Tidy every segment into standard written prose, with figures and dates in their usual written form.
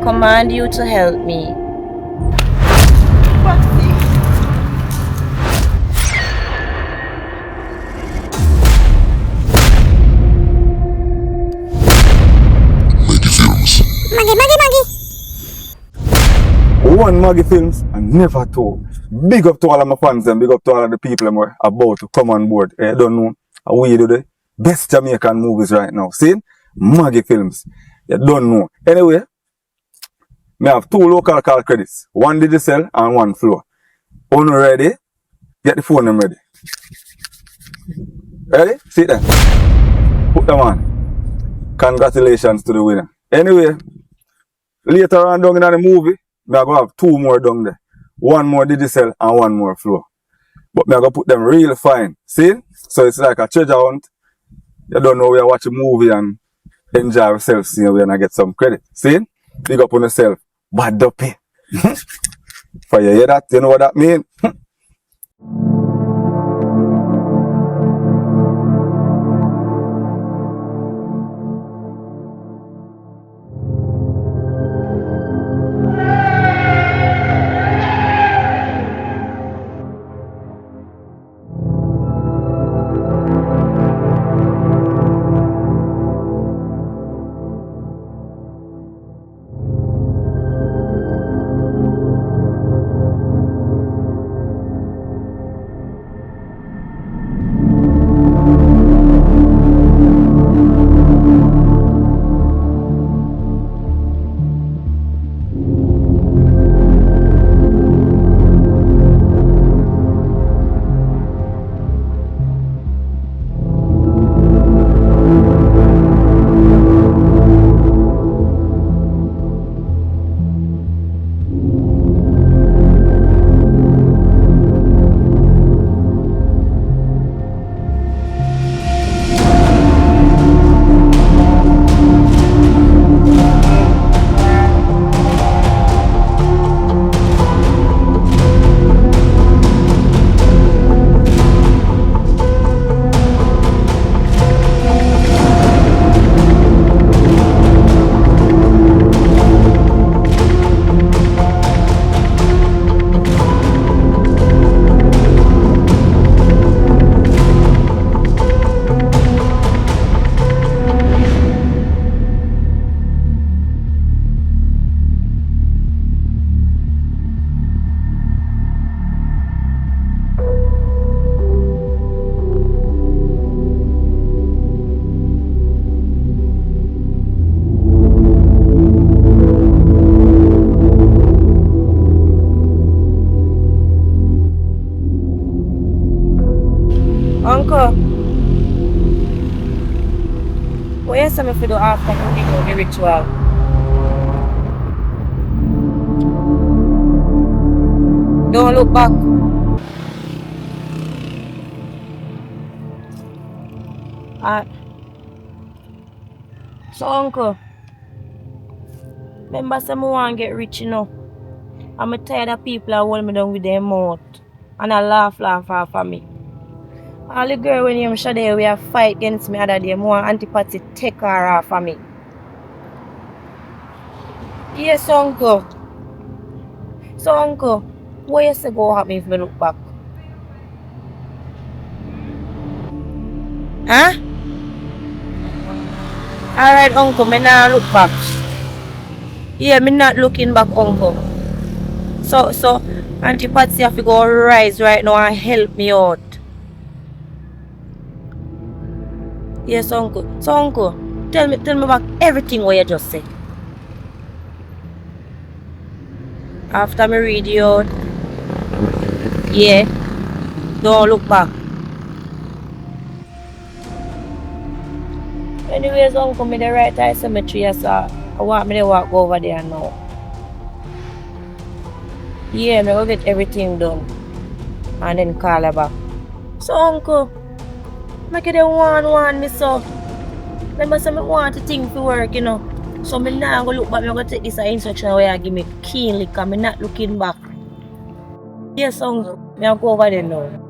command you to help me. Maggie. One Maggie Films and never two. Big up to all of my fans and big up to all of the people who are about to come on board. I don't know how we do the best Jamaican movies right now. See? Maggie Films. You don't know. Anyway, I have two local call credits. One digital and one floor. One ready? Get the phone ready. Ready? See that? Put them on. Congratulations to the winner. Anyway, later on down in the movie, I go have two more down there. One more digital and one more floor. But I go put them real fine. See? So it's like a treasure hunt. You don't know where you watch a movie and enjoy yourself, see where and get some credit. See? Big up on yourself. Bad Duppy. For you hear that? You know what that mean? Uncle, what you say me for do after you do the ritual? Don't look back. So uncle, remember say me want to get rich, you know. I'm tired of people that hold me down with their mouth and I laugh off of me. All the girl when you show there we have fight against me other day, more antipathy take her off of me. Yes, uncle. So uncle, what you say go happen if me look back? Huh? Alright uncle, me not look back. Yeah, me not looking back, uncle. So Auntie Patsy have to go rise right now and help me out. Yes, uncle. So uncle, tell me back everything what you just said. After me read you out. Yeah. Don't look back. Anyways, uncle, me the right eye cemetery, so I want me to walk over there now. Yeah, me go get everything done. And then call her back. So uncle, make it a one me so. Remember say me want the thing to work, you know. So me now go look back, me go take this instruction where you give me keenly, because me not looking back. Yes, uncle, me go over there now.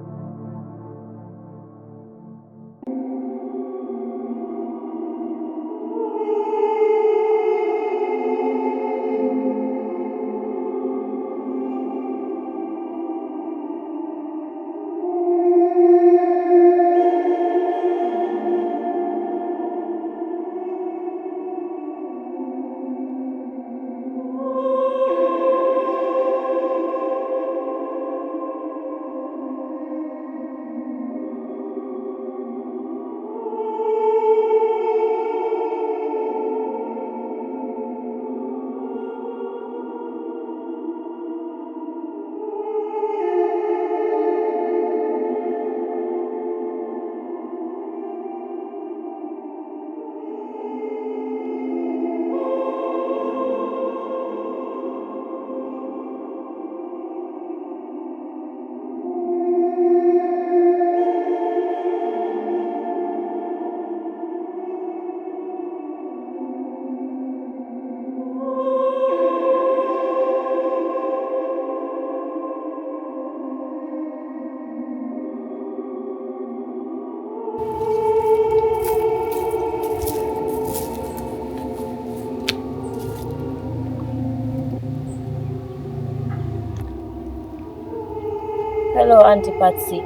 Hello, Auntie Patsy.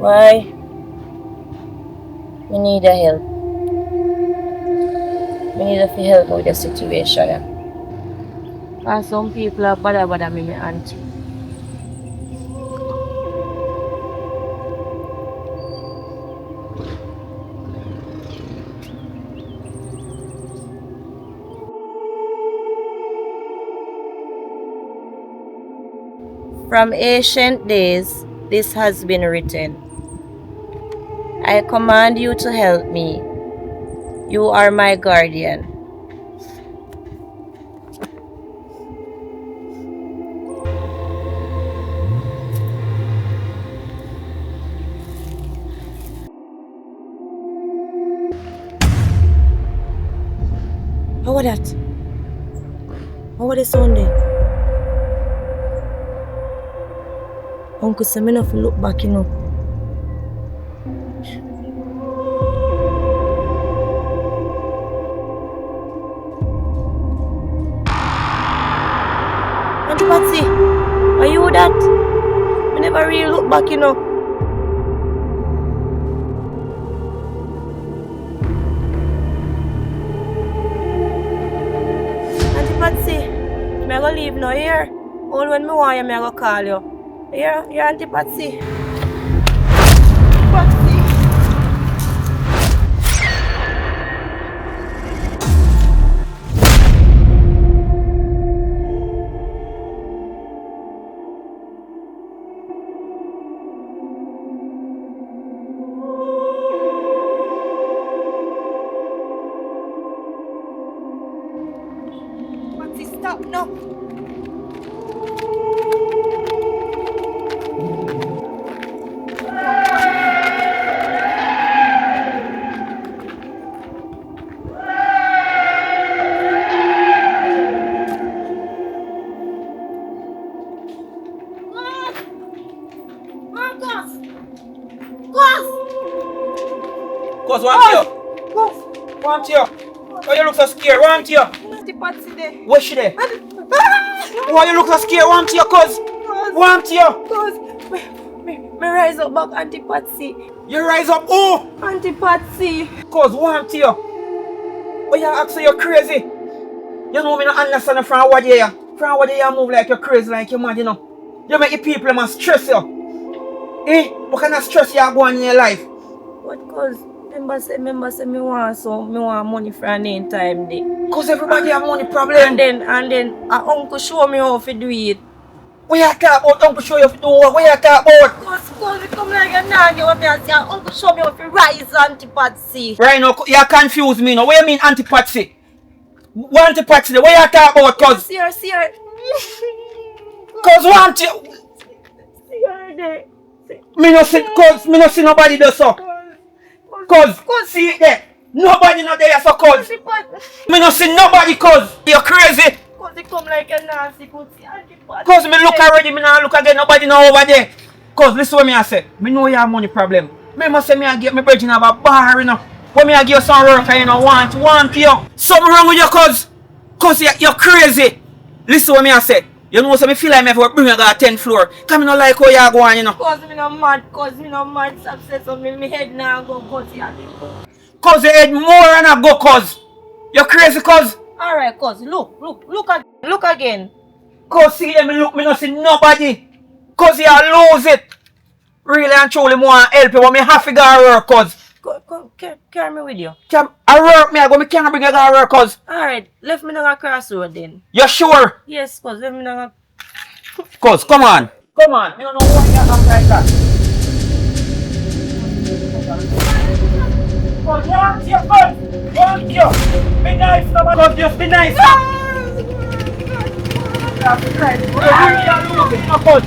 Why? We need a help. We need to help with the situation. And some people are bother me, my auntie. From ancient days, this has been written. I command you to help me. You are my guardian. How was that? How was the sound there? Uncle said me not to look back, you know. Auntie Patsy, are you that? I never really look back, you know. Auntie Patsy, I'm gonna leave now here. All when me want you, I'm gonna call you. Here, Auntie Patsy. Patsy. Patsy, stop now. Cause want you? Want you? Why you look so scared? Want you? Auntie Patsy there. Where's she there? Why you look so scared? Want you? Cause want you? Cause me rise up back, Auntie Patsy. You rise up who? Auntie Patsy. Cause want you? Why you ask you crazy? You know me not understand from what you are. From what you move like you're crazy like you're mad, you know. You make your people must stress you. Eh? What kind of stress you are going in your life? What cause? Remember say me want money for an end time day. Cause everybody have money problem. And then uncle show me how to do it. What you talk about? Uncle show you how to do what? What you talk about? Cause it come like a naggy what me and say uncle show me how to rise, Auntie Patsy. Right now, you confuse me now. What you mean Auntie Patsy? What Auntie Patsy? What you talk about? Cause See her. cause want you? See her there. Me no see nobody there so. Cause see it there. Nobody not there so cause. Me no see nobody cause. You're crazy. Cause it come like a nasty pussy, Auntie Patsy. Cause me look already, me now look again, nobody no over there. Cause listen what me I say. Me know you have money problem. Me must say me I get me virgin have a bar, you know. When me I give you some work and you know want you. Something wrong with you cause you're crazy. Listen what me I say. You know so me feel like me have to bring you to 10th floor. Cause me no like how you go on, you know. Cause me no mad, success of me head now go cause you. Cause you head more and I go cause. You're crazy cause. Alright, cause look again. Cause see them look me no see nobody. Cause you lose it. Really and truly more help you but me have to go to work cause. Carry me with you. I work me I go me can't bring you to work cause. Alright, left me na crossroad then. You sure? Yes, cause left me na. Cause come on. Come on. You don't know why you act like that. Cause want you cause. Want you. Be nice no man. Cause just be nice. That's right. You really are losing no cause.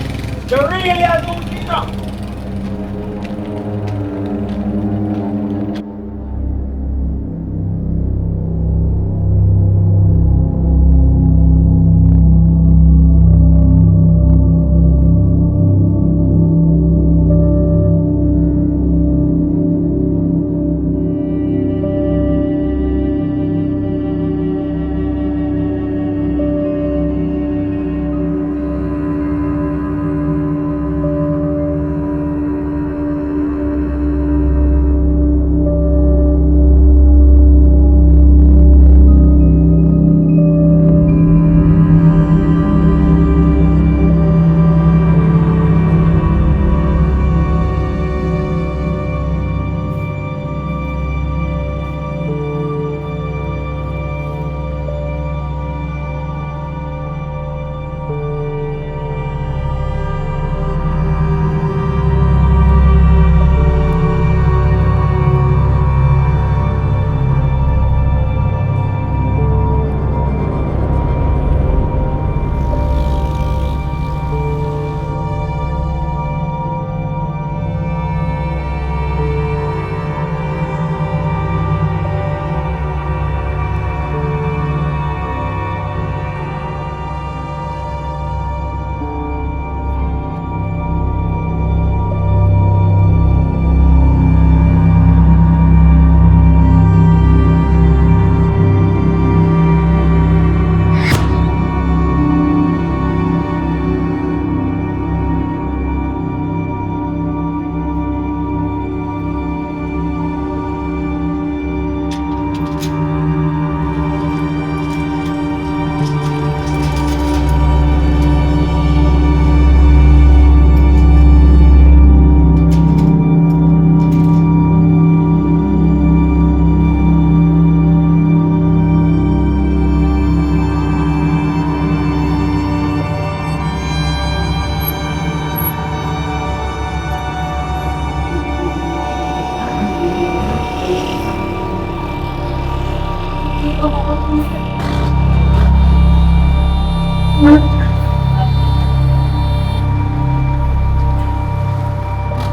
You really are losing now.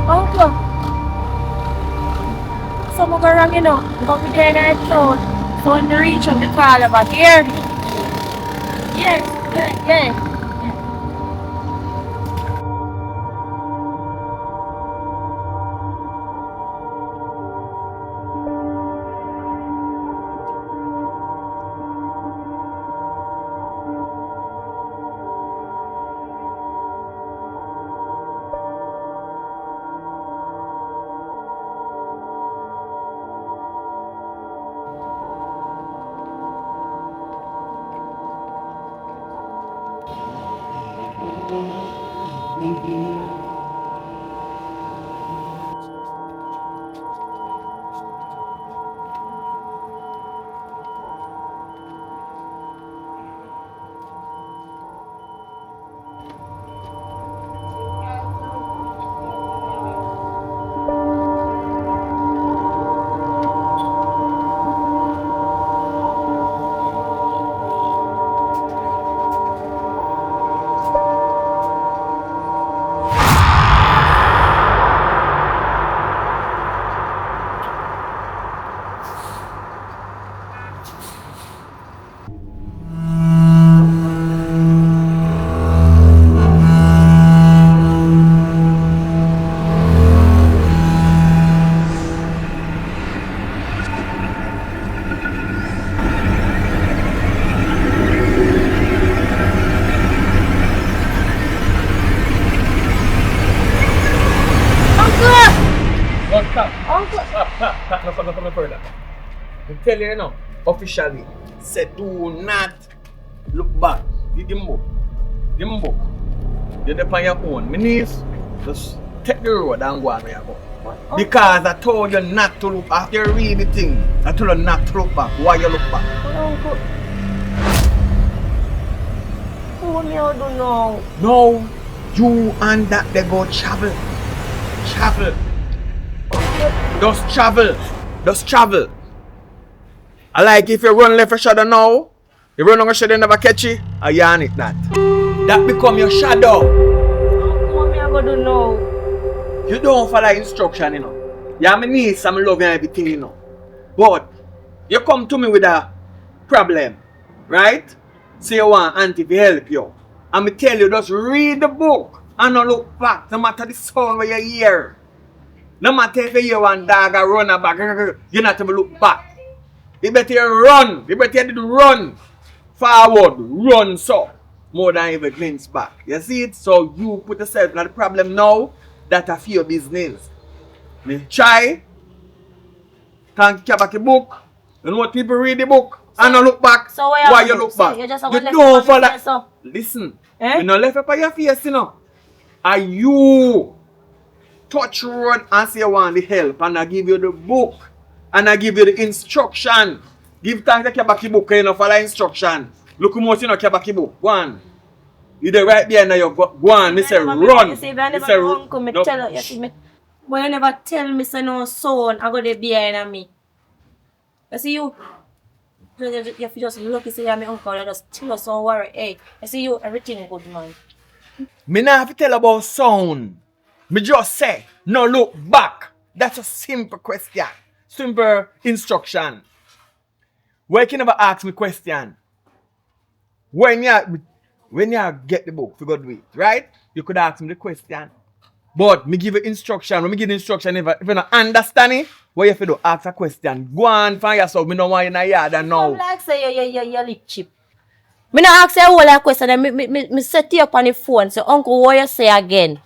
Uncle, someone go wrong, you know. But we there in town. So when they reach up the call about here. Yes, yeah. Oh, stop, no further. I'm telling you now, officially, say do not look back. Give him book. You're there on your own. My niece, just take the road and go on where you go. Because I told you not to look back. You read the thing. I told you not to look back. Why you look back? Uncle. What me I do now? No, you and that they go travel. Just travel. I like if you run left a shadow now, you run on a shadow never catch you, I yarn it that. That become your shadow. What me I go do now? You don't follow instruction, you know. You have my niece, I'm loving everything, you know. But you come to me with a problem, right? So you want auntie to help you. And me tell you, just read the book and not look back, no matter the sound where you hear. No matter if you hear one dog or run back, you not to look back. You better run. You better run forward, run so more than ever glance back. You see it? So you put yourself in the problem now that I feel your business. Me try. Can't carry back the book. You know what people read the book and not look back. So why you look back? You just You don't follow. So. Listen. You not left up on your face, you know. Are you touch road and say you want the help and I give you the book and I give you the instruction. Give thanks to Kabaki book and you know follow instruction. Look how much you know Kabaki book. Go on. You the right behind you go on. Me say run. You see, if I never uncle, me tell you, you see me. But you never tell me say no son, I go there behind me. You see you just look, you see you're my uncle, you just tell us don't worry. Hey, I see you everything good man. Me not have to tell about sound. Me just say, no look back. That's a simple question. Simple instruction. Why can you never ask me question? When you get the book, you go do it, right? You could ask me the question. But me give you instruction. When me give the instruction, if you don't understand it, what you have to do? Ask a question. Go on find yourself. Me don't want you in the yard and now. I'm like say you lip chip. Me not ask you all that question and me set you up on the phone. So uncle, what you say again?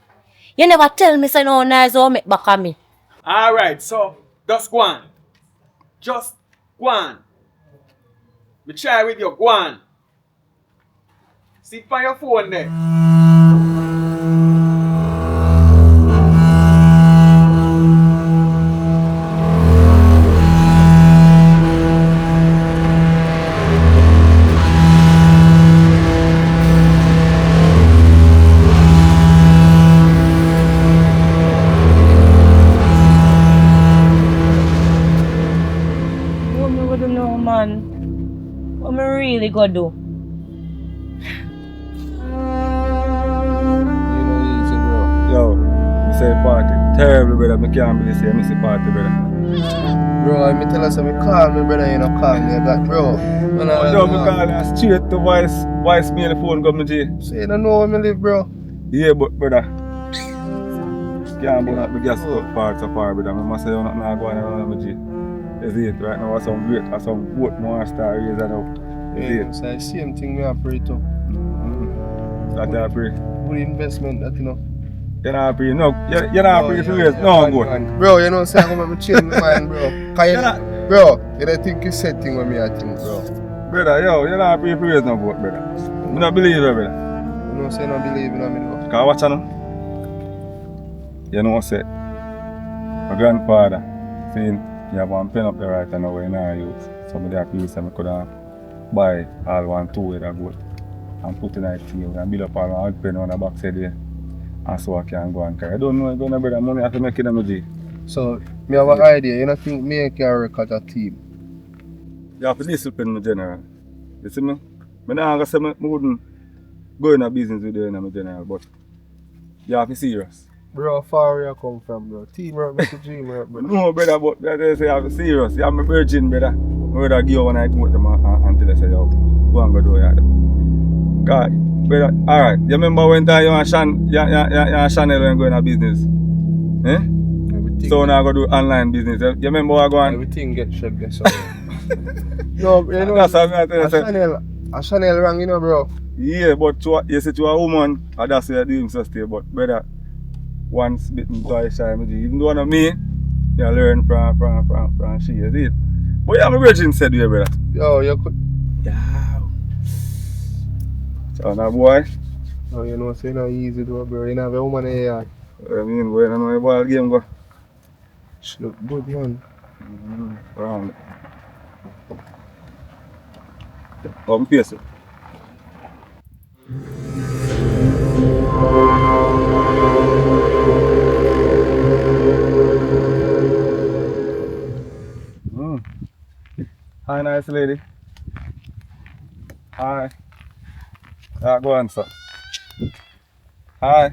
You never tell me say no nice or make back on me. Alright, so just go on. Just go on. Me try with you, go on. Sit on your phone there. What me really go do? You know easy, bro. Yo, me say party. Terrible, brother. Me can't believe say I miss the party, brother. Bro, I me tell us me call me, brother, you know, call me. I got, bro. Man, Oh, no, me call her straight to voice me on the phone, come G. So you don't know where me live, bro. Yeah, but brother. Can't burn up the gas part so far, brother. I must say, you're not going around with G. Is it right now? Some great, some boat more star raise that up. Is Yeah, it? so the same thing me pray to. That I pray. Good investment, that you know. You're not pray. No, you're not pray for years. No, good. Man. Bro, you know, say I'm going to change my mind, bro. Cause you, bro, you don't think you said thing with me, I think, bro. Brother, yo, you're not pray for years no good, brother. I don't believe it, brother. You know, say I don't believe in me, bro. Cause watch now. You know what I said? My grandfather saying you have one pen up there right now where you know use. So I have to use and I could buy all 1 2 with that gold and put in a field and build up all 100 pen on the back side there. And so I can go and carry. I don't know you're gonna brother money I have to make it on G. So, me have an idea. You don't think me can work as a team? You have to discipline me general. You see me? I don't gonna say I wouldn't go in a business with you in my general, but you have to be serious. Bro, how far where you come from, bro? Teamwork make a dream work, bro. No, brother, but they say you have to be serious. You have my virgin, brother. My brother give you one night with them until they say, yo, go and go do it. God, brother, alright. You remember when time you and Chanel when going to business? Eh? Everything, So now I go do online business. You remember what I go on? everything get checked there, so. No, you know, That's what I'm trying to say. a Chanel wrong, you know, bro. Yeah, but you say to a woman, that's what you're doing so stay. But brother, once bitten, twice shy, even though one of me, you learn from she, you see it. But yeah, my virgin said you, brother. Yo, you could. Yeah. So now boy, No, you know, say no easy though, bro. You know, have a woman here. I mean, boy, I don't know how ball game go. She look good, man. Around. Come face it. Hi, nice lady. Hi. Yeah, go on, sir. Hi.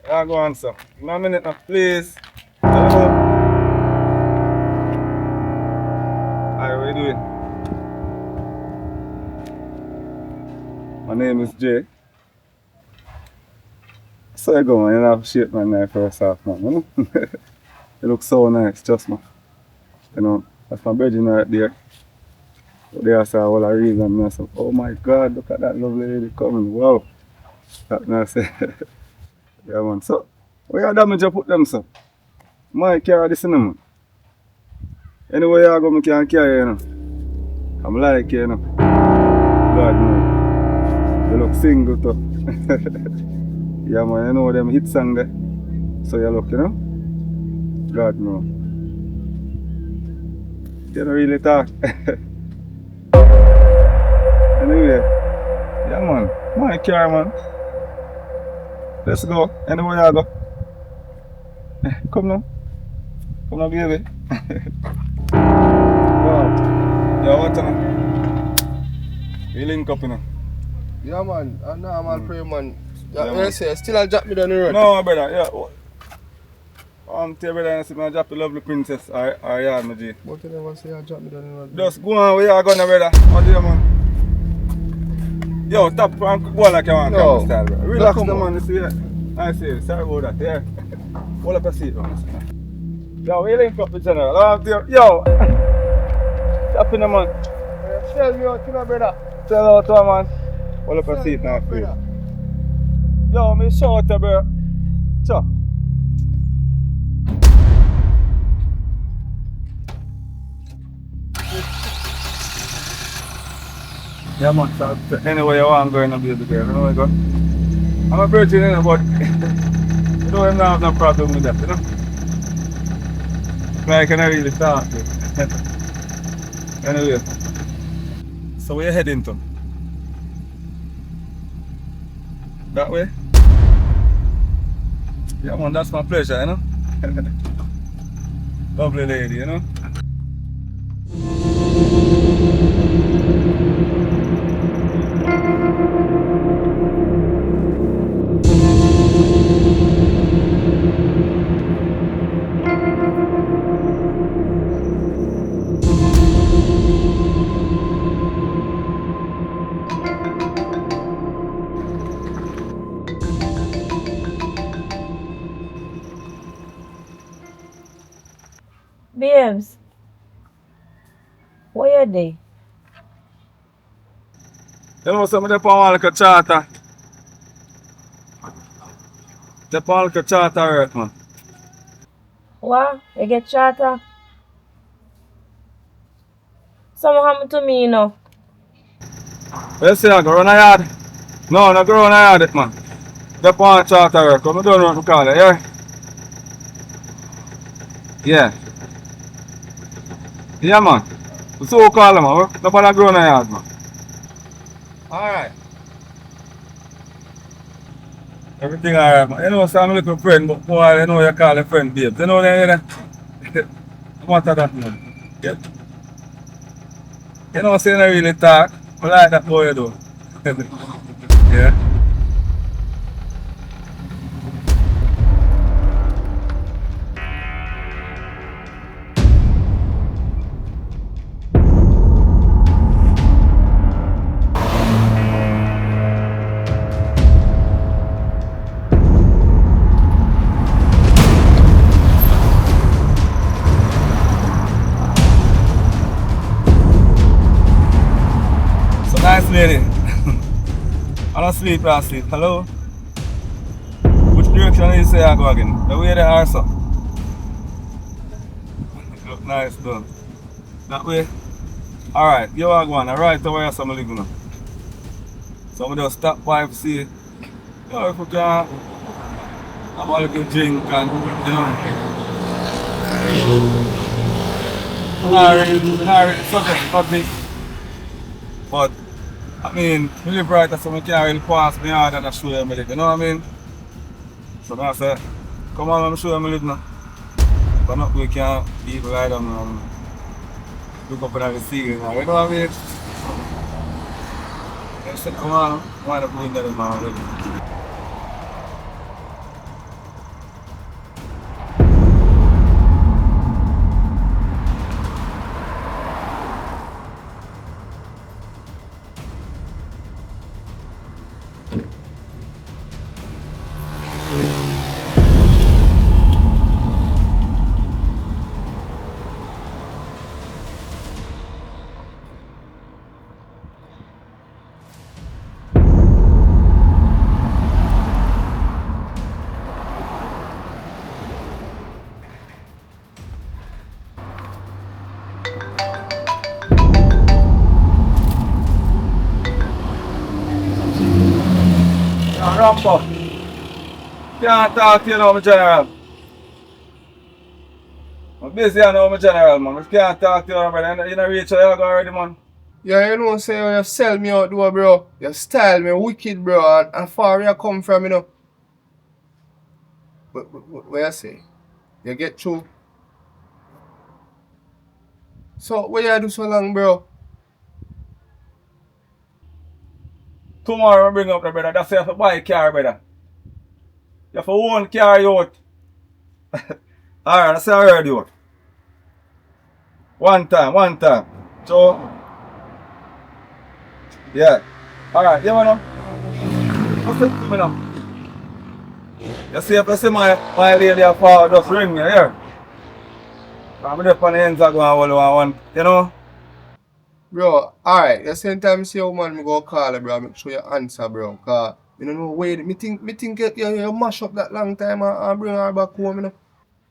Yeah, go on, sir. In a minute now, please. Hello. Hi, what are you doing? My name is Jay. So you go, man. You have shape man there first off, man. You know? You look so nice, just man. You know, that's my virgin right there. But there I saw all the reason. And I said, oh my God, look at that lovely lady coming. Wow. That's nice. Yeah, man. So, where you damage you put them, sir? My carry this in man. Anyway, I go, I can carry you, know. I'm like you, know. God, man. You look single, too. Yeah, man, you know them hit song there. So you look, you know? God, no. You don't really talk. Anyway, yeah, man. My car, man. Let's go. Anywhere you go. Come now. Come now, baby. Wow. Yeah, what now? We link up, you know. Yeah, man. A normal prayer, man. Yeah, Yeah, say, still a drop me down the road. No, brother, yeah. Tell your brother and say, I drop the lovely princess or yard, my G. But you never say I drop me down the road. Just go on where you are going, brother. What do you, man? Yo, stop and go like you want No. to style, bro. Relax No, the come man, you see it? I see it. Sorry about that, yeah. Hold up a seat, man. Yo, we link up the general. Yo! Stop in the man. Tell me out, you know, brother. Tell out to a man. Hold up a seat now, please. Yo, me shout out, bro. Sure. Yeah, man, so anyway you want to go in and be the girl, you know where you go? I'm a virgin, you know, but you know I'm not have no problem with that, you know? Like, I can't really talk to you. Anyway, so where you heading to? That way? Yeah, man, that's my pleasure, you know? Lovely lady, you know? What you do? You know, some of them on like a charter. They on like a charter work, man. What? You get charter? Something happened to me, you know. You see, I go run a yard. No, not go run a yard, man. They on charter work. Come, I don't know what to call it, yeah? Yeah. Yeah, man. So call them, man. Nobody go run a yard, man. Alright. Everything alright, man. You know, so I'm a little friend, but boy, you know you call a friend babe. You know that, what of that, man? Yeah. You know, saying I really talk. I like that boy, you do. Yeah. So nice lady. I don't sleep, I sleep. Hello? Which direction you say I go again? The way they are, so. Look nice, though. That way? Alright, you are going. Alright, to where I'm living now. So I'm just stop by to see, you know, if we can have a little drink and, you know. Not really subject not big. But, I mean, we live right, so we can't really pass me hard and show you me live, you know what I mean? So that's it. Come on, I'm show you me live now. But not we can't even lie down and look up at the ceiling now, you know what I mean? I said, come on, why not doing that in my life? Rambo, can't talk to you now, my general. I'm busy now, my general, man. I can't talk to you now, brother. You know, reach where you go already, man. Yeah, you know, say you sell me out, though, bro. You style me wicked, bro. And far you come from, you know. But where you say? You get through. So, what you do so long, bro? Tomorrow, I bring up the brother. That's you have to buy a car, brother. You have to own car, you out. Alright, that's how I heard you. One time. So, yeah. Alright, you know. What's it to me now? You see, if you see my lady a fall, just ring me here. I'm there on the ends of going all one, you know? Bro, alright. The same time see how man me go call her, bro. Make sure you answer, bro. Cause you don't know wait. Me think you mash up that long time and bring her back home, you know.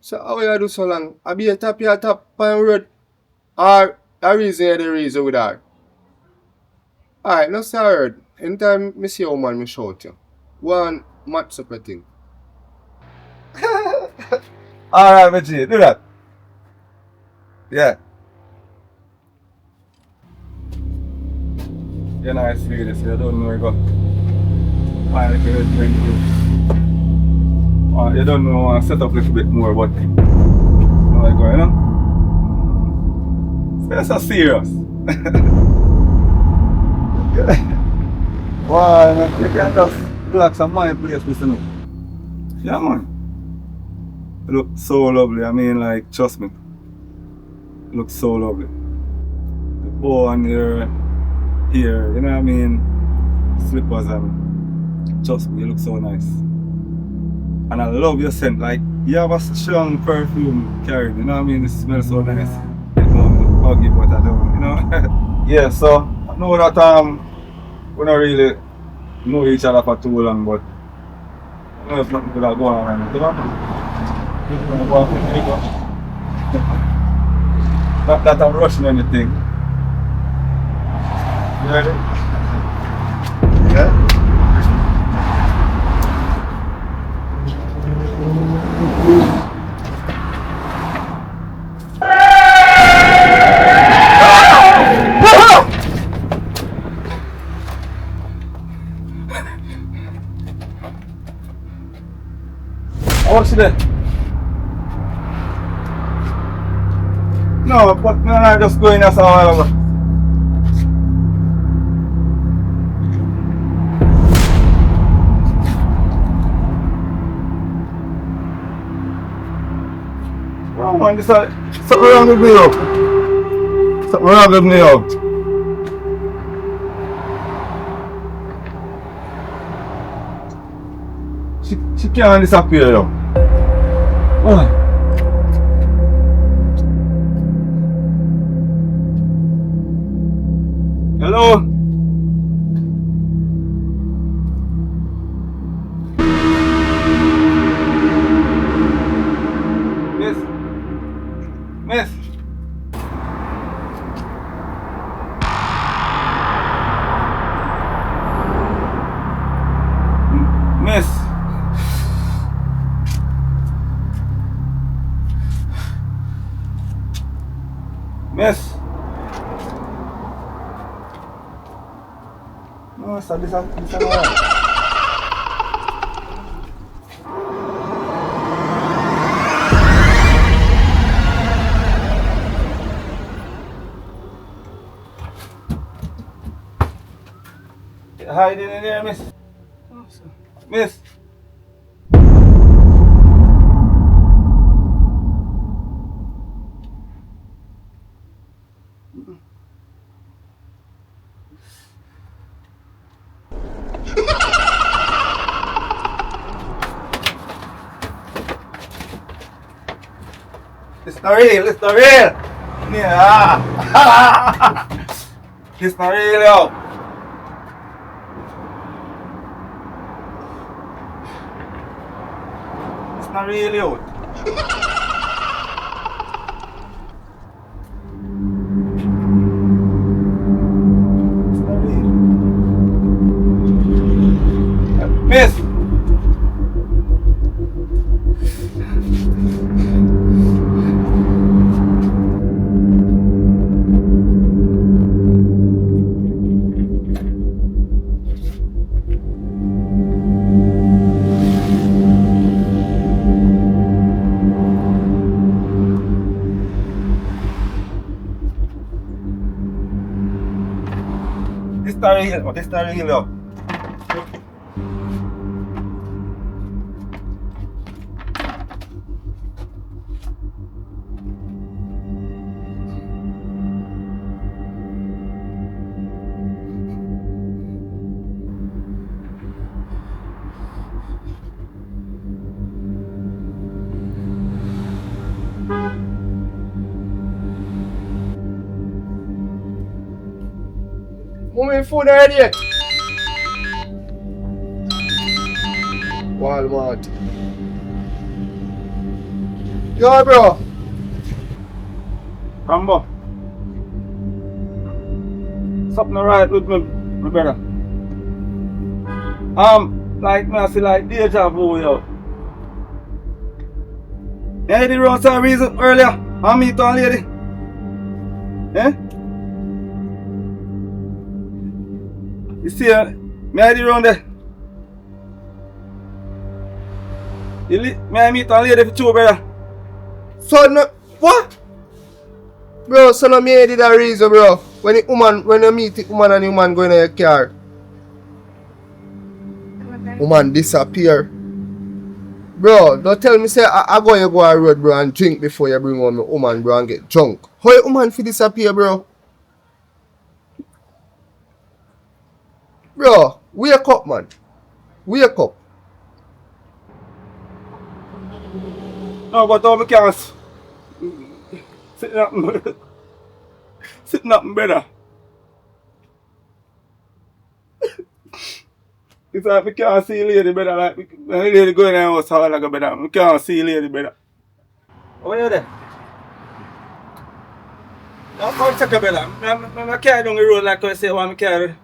So how you do so long? I be a tap on road. Or the reason with her. Alright, no sir. Anytime me see how man me shout you. One match up a thing. Alright, Mitchie, do that. Yeah. You're nice lady, so you don't know where you go. Find a little drink. You don't know, I set up a little bit more, but you know where you go, you know? So that's so serious. Why, man? You can't just relax on my place, listen up. Yeah, man. You look so lovely. I mean, like, trust me. You look so lovely. The bow on your ear, you know what I mean? Slippers and trust me, you look so nice. And I love your scent. Like, you have a strong perfume carrying, you know what I mean? It smells so nice. You know, hug you, but I don't, you know? Yeah, so I know that we don't really know each other for too long, but I know if nothing could have gone on right now. You know? Not that I'm rushing anything. You ready? Yeah? What's that? No, but man, I just going as a while ago. Oh man, this something wrong with me out. Something wrong with me out. She can't disappear though. Oh. Hello? Miss? Miss? Miss? Miss? No, this is not. Hiding in there, miss. Miss. It's not real, it's not real. Yeah. It's not real, yo. It's not real, yo. It's not real. Miss. This not real, yo. Moving food already. Walmart. Yo, bro. Rambo. Something right with my brother. Like me, I feel like deja vu, yo. You heard the road some reason earlier? I meet one lady. Eh? You see her? Me I the round there. Me I meet one lady for two, brother. So no, what? Bro, so no me did a reason, bro. When you meet the woman and the woman go in your car. Woman disappear. Bro, don't tell me say I go a road, bro, and drink before you bring home a woman, bro, and get drunk. How a woman fi disappear, bro? Bro, wake up, man. Wake up. No, but don't be sitting up, sitting up, brother. Because I can't see lady, brother. Like, the lady going in the house, how like a brother. I can't see lady, brother. Where you there? I'm going to check a brother. I carry down the road like I say, I want to carry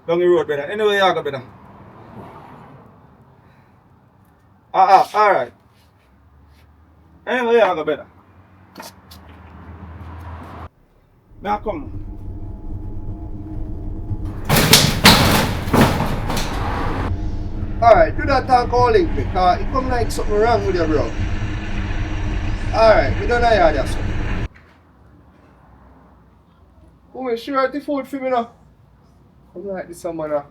down the road, brother. Anyway, you go, brother. Alright. Anyway, you go, brother. Now come. Alright, do that and call link me, cause it come like something wrong with you, bro. Alright, we don't know how that so. Woman, sure the food for me now. I'm like this someone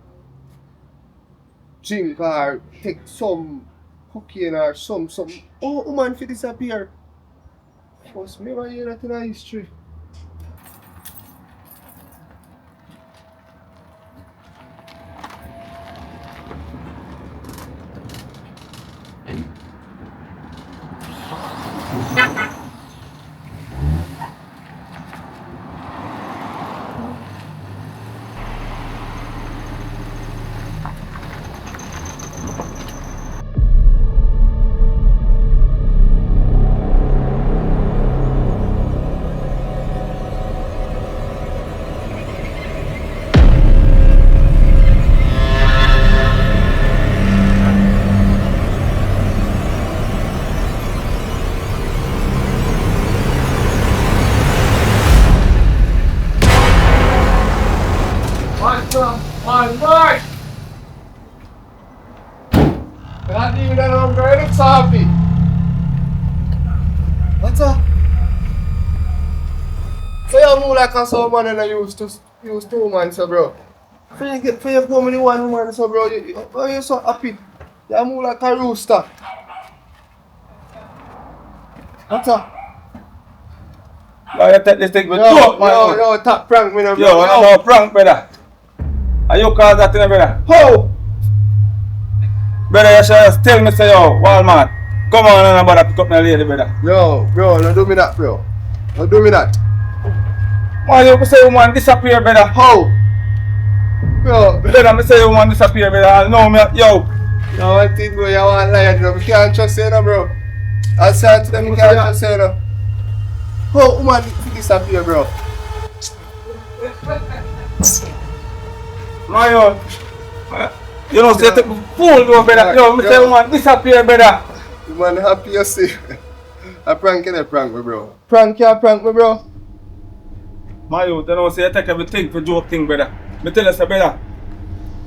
drink or take some cocaine or something. Oh, woman for disappear. First me ever hear that in our history. One more! Not even that I'm very happy. What's up? So you move like a someone and I used to man, so bro. For you come in one woman, so bro, you're so happy. You move like a rooster. What's up? Now you take this thing with dope, man. Yo, top prank me now, bro. Yo, no prank, brother. Are you call that thing, brother? How? Brother, you should tell me, say, yo, Walmart, come on and about pick up my lady, brother. Yo, bro, don't do me that, bro. Don't do me that. Man, you say you want disappear, brother. How? Bro, Brother, me say you want disappear, brother. No, me, yo. no, I think, bro, you want to lie, bro. We can't trust you, no, bro. I said to them, we can't trust you, no. How woman disappear, bro? Man, yo. You know, say you take me fool, though, brother. Yo, me say you want disappear, brother. You man happy you see. I prank me, bro. Prank me, bro. My youth, you know, say you take everything for joke thing, brother. Me tell you, say, brother.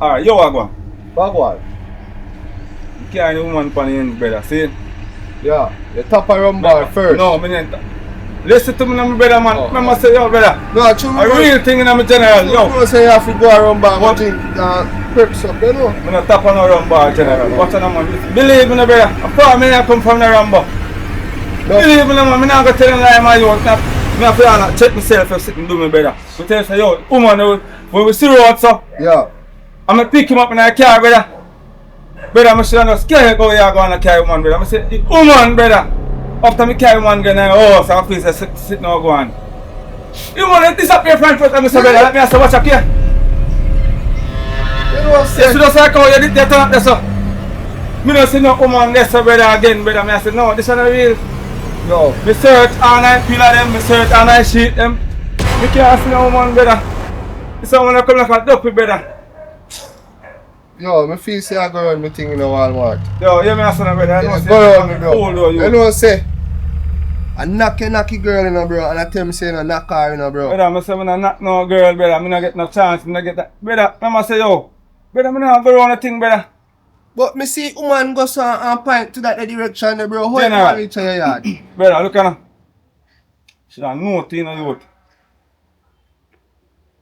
Alright, you are going. Bagwal. You carry the woman on the end, brother. See? Yeah, you tap a rum bar first. No, me not. Listen to me, my brother, man. Oh. Remember, say, yo, brother. No, true, A real thing in my general, yo. You say you have to go a rum bar, What? but think preps up, you know? I'm not tap on a rum bar, general. No. What's on man? Believe me, brother. I thought me I come from the rum bar. No. Believe me, man. I'm not going to tell you lie, my youth. I feel like check myself if sitting do me, brother. I tell you, say, yo, woman, when we see road, so, Yeah. I'm going to pick him up in a car, brother. Brother, I'm sure not scared go here, go on a carry woman, brother. I say, woman, brother. After me carry one gun, oh, so I feel sit now go on. You want to disappear from front of me, brother? Let me say, watch up here. You know what I'm You saying? see those like how you did that up there, so. Me don't see no woman there, so brother, again, brother. I say, no, this is not real. No. Me search all night, peel of them, me search all night, sheet them. Me can't see no woman, brother. This one come like a Duppy, brother. Yo, me feel say I go run me thing in the Walmart. Yo, you me a son, brother. I know Yeah, say go you run me, bro. fool, though, You know what I'm saying? I knocky girl in her, bro, and I tell me saying I knock her in her, bro. Brother, I say I knock no girl, brother. I not get no chance, I not get that. Brother, I say, yo, brother, I not go around the thing, brother. But me see woman go so and point to that direction, there, bro. How you General. want reach your yard? Brother, look at her. She a naughty, you know, youth.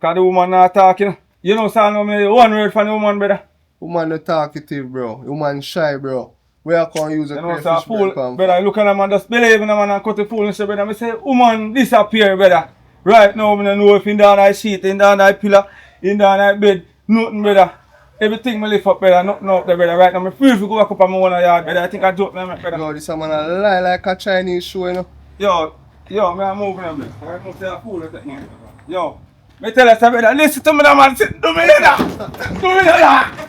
Cause the woman not talking. You know, son, me one word from the woman, brother. Woman not talkative, bro. Woman shy, bro. Where I can use a You know, so crayfish fool, bread brother, look at the man, just believe in the man and cut the fool and say, brother, I say, woman disappear, brother. Right now, I don't know if in down that sheet, in down that pillar, in down that bed, nothing, brother. Everything I lift up, brother, nothing up there, brother. Right now, I'm free to go back up on my own yard, brother. I think I joke, man, brother. Yo, this a man a lie like a Chinese show, you know. Yo, man, I'm moving on, man. I don't say a fool at that here. Yo, me tell us, brother, listen to me, man. Do me that. Do me that.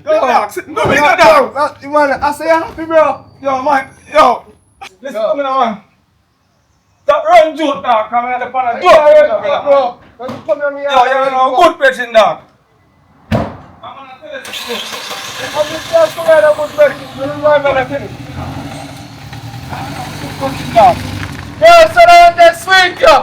Relax. No, No, man, I say I'm happy, bro. Yo, man. Yo. Listen to me now, man. Stop running joke, dog. Come here, the pan of joke. Bro, come here, me. Yo, you're a good person, dog. I'm gonna tell you this. I'm just come here, I'm good person. You know what I'm gonna Dog. Yo, so that's sweet, yo.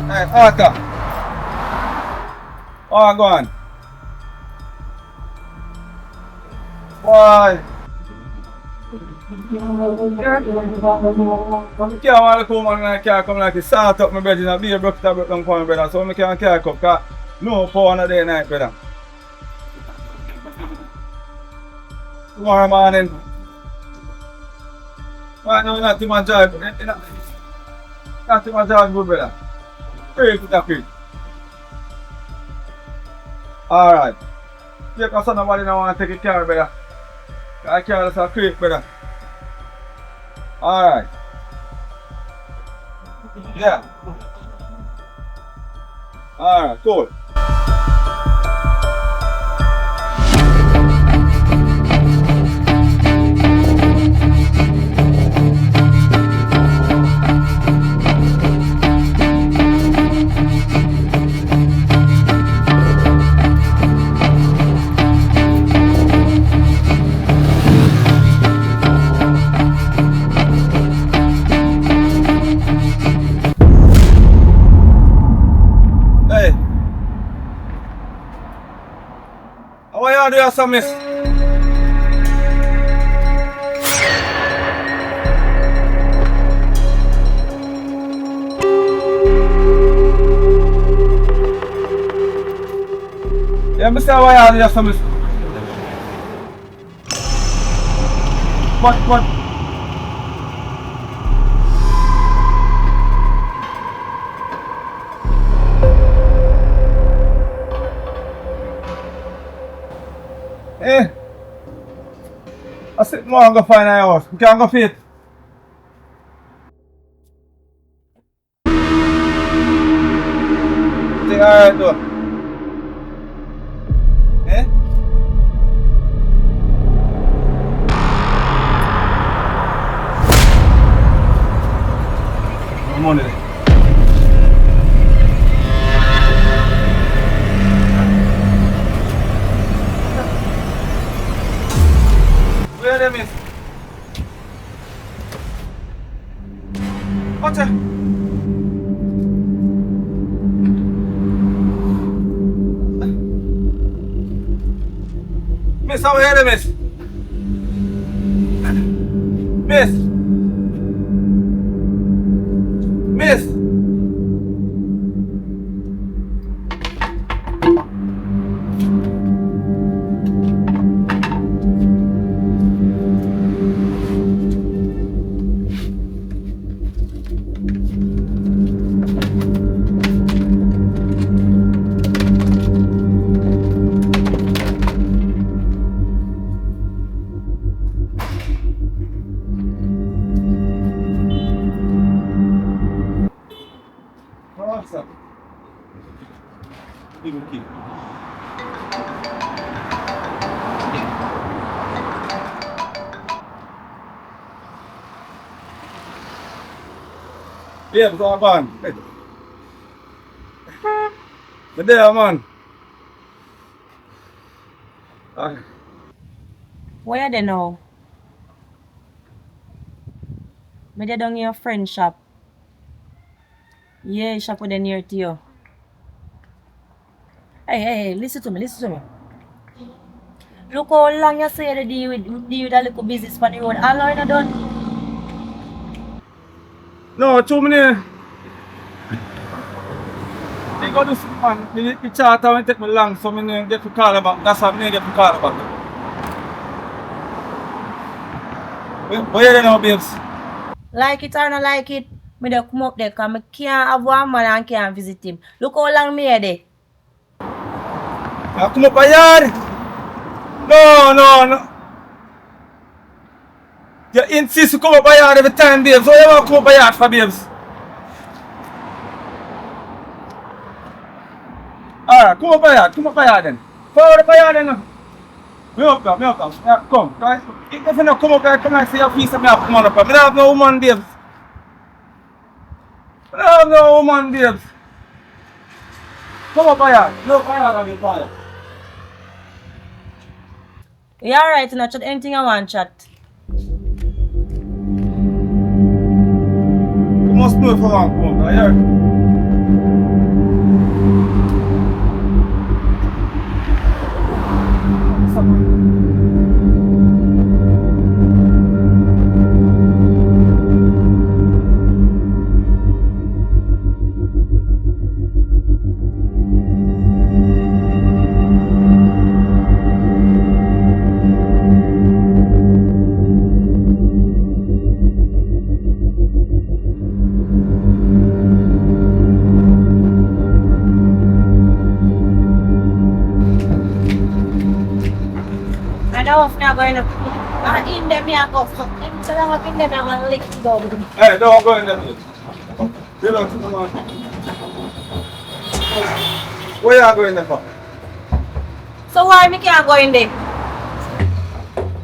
Hey, Arthur. Oh, go on. Why? I can't want to come and I can't come like to sort up my bed in a beer broke to broke down for my brother. So I can't carry up because no phone a day night, brother. Tomorrow morning. Right now, not too much drive. Not too much drive, good brother. Pray for Duppy. Alright. Because nobody don't want to take a car, brother. I can't just creep, brother. Alright. Yeah. Alright, cool. Hey. How are you doing, some miss? Yeah, Mr. How are you doing, some miss? What? Eh? I said, no, I'm going to find out. We can't go fit. Think alright though. Eh? No money there. Where them is? What's that? Miss, how are you, miss? Miss? Miss? key. Yeah, it's all gone. Good day, man. Okay. Where are they now? Me dey down in your friend shop. Yeah, shop with the near to you. Hey, listen to me. Look how long you say you deal with a little business for the road. All are not done. No, 2 minutes. I got this man. The charter will take me long, so I get to call back. That's what I get to call back. Where are you now, babes? Like it or not like it, me dey come up there because I can't have one man and can't visit him. Look how long me here there. Come up a yard. No. You insist to come up a yard every time, babes. So you want to come up a yard for, babes? Alright, come up a yard then. Forward up a yard then. Me up now. Yeah, come. Right? If you not come up here, come and see your piece of me have come on up. I don't have no woman, babes. I don't have no woman, babes. Come up a yard. Look a yard on the fire. You alright, you know, chat anything I want chat. You must know if I want to come up here. I know if I'm going to in them, I go for them. So I'm in them, I'm going to lick it go. Hey, don't go in there. Relax, come on. Where are you going there for? So why me can't go in there?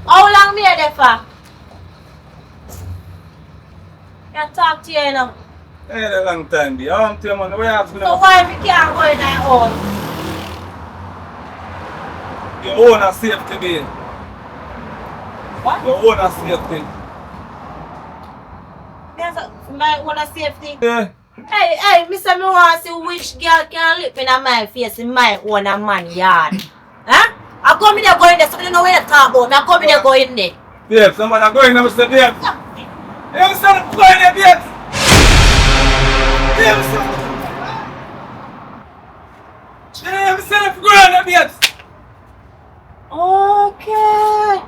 How long me there for? I talk to you, you know. Hey, a long time, be. I want to, man. Where are you So why me can't go in there home? Your own are safety, babe. What? Your own are safety. There's my own safety. Yeah. Hey, me say me want to see which girl can lip in my face in my own man yard. Huh? I come in there go in there, so you know where to talk about. I come in there go in there. Babe, somebody going there, Mr. Babe. You said go in there, babe. You said go in there, babe. Okay.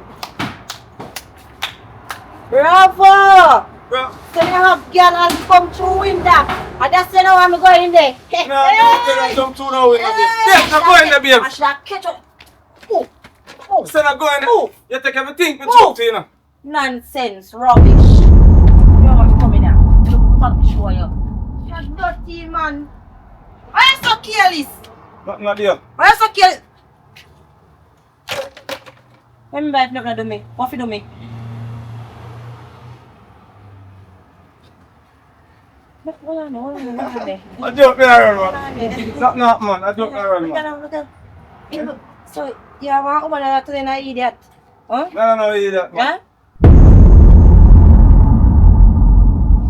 Bravo. Bro. So you have girl and come through window. And that's the now I'm going in there. Hey, No, don't jump through now, babe. Babe, go in there, babe. I should have catch up. Oh. Say not go in there. Move. You take everything, but Move. talk to you now. Nonsense, rubbish. You want to come in there? Look, fuck show you. You're dirty, man. Why you so careless? Not there. Why you so careless? Remember if you're not gonna do me. What if you do me? Hold on. I joke around, man. Not, man. I joke around, man. Look at. So, you want to open to an idiot? Huh? No, idiot, man. Huh?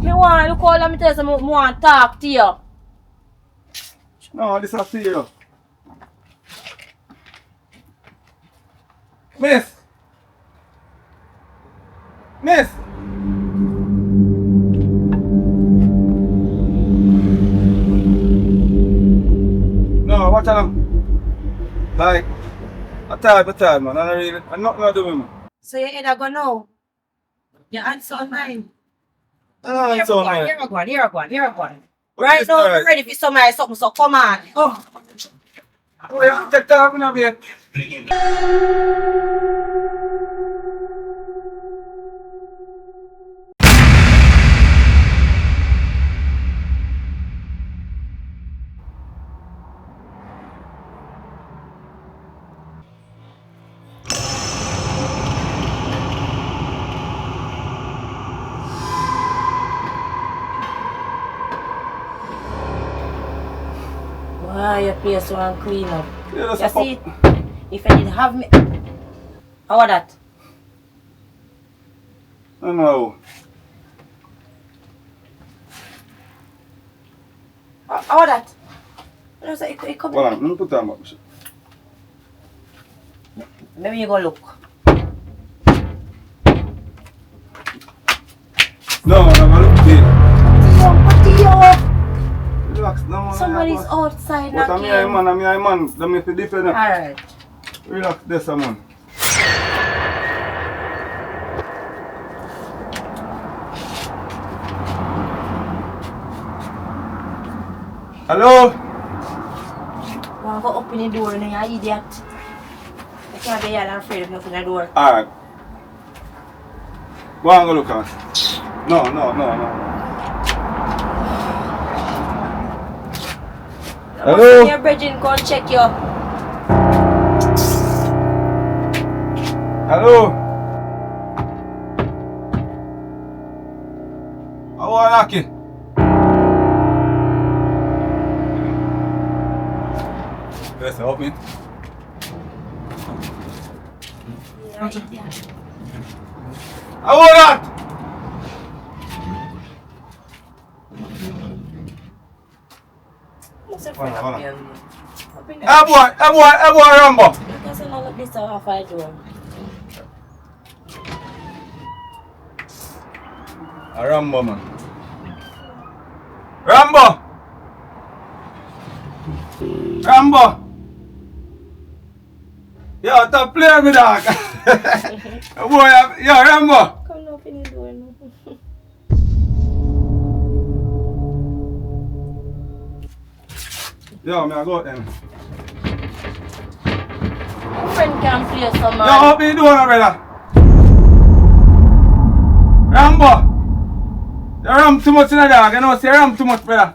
Me want to call me tell you I want to talk to you. No, this is serious. Miss! No, watch out. Like, I'm tired, man. I'm not gonna do it, man. So you either go now. Your answer on mine. No, it's all right. Here I go. What Right is now, that? I'm ready for something, so come on. Oh, yeah, take that up now, babe. place one clean up. Yeah, that's You a pop. see, if I did have me... How was that? I know. How was that? I was like, it come Hold on, let me put that up. Maybe you go look. No, I'm gonna look here. Relax, no man. Somebody's outside But I'm here, knocking. man. I'm here, man. Let me defend it. Alright. Relax, this man. Hello? Wanna go open the door now, you idiot. I can't be here and afraid of nothing in the door. Alright. Go and go look at. No. Hello? Your brethren go check you. Hello? I want to knock it. Yes, help me. Yeah, idiot. I want that! What's your Hold friend on, up here? Open the I want Rambo. Because I look this off I do. A Rambo, man. Rambo! Rambo! Yo, stop playing with me, dog. Boy, yo, Rambo! Come open the door now. Yo, I go out then. My friend can play some Yo, open the door now, brother. Rambo! You ram too much in the dog. You know, say ram too much, brother.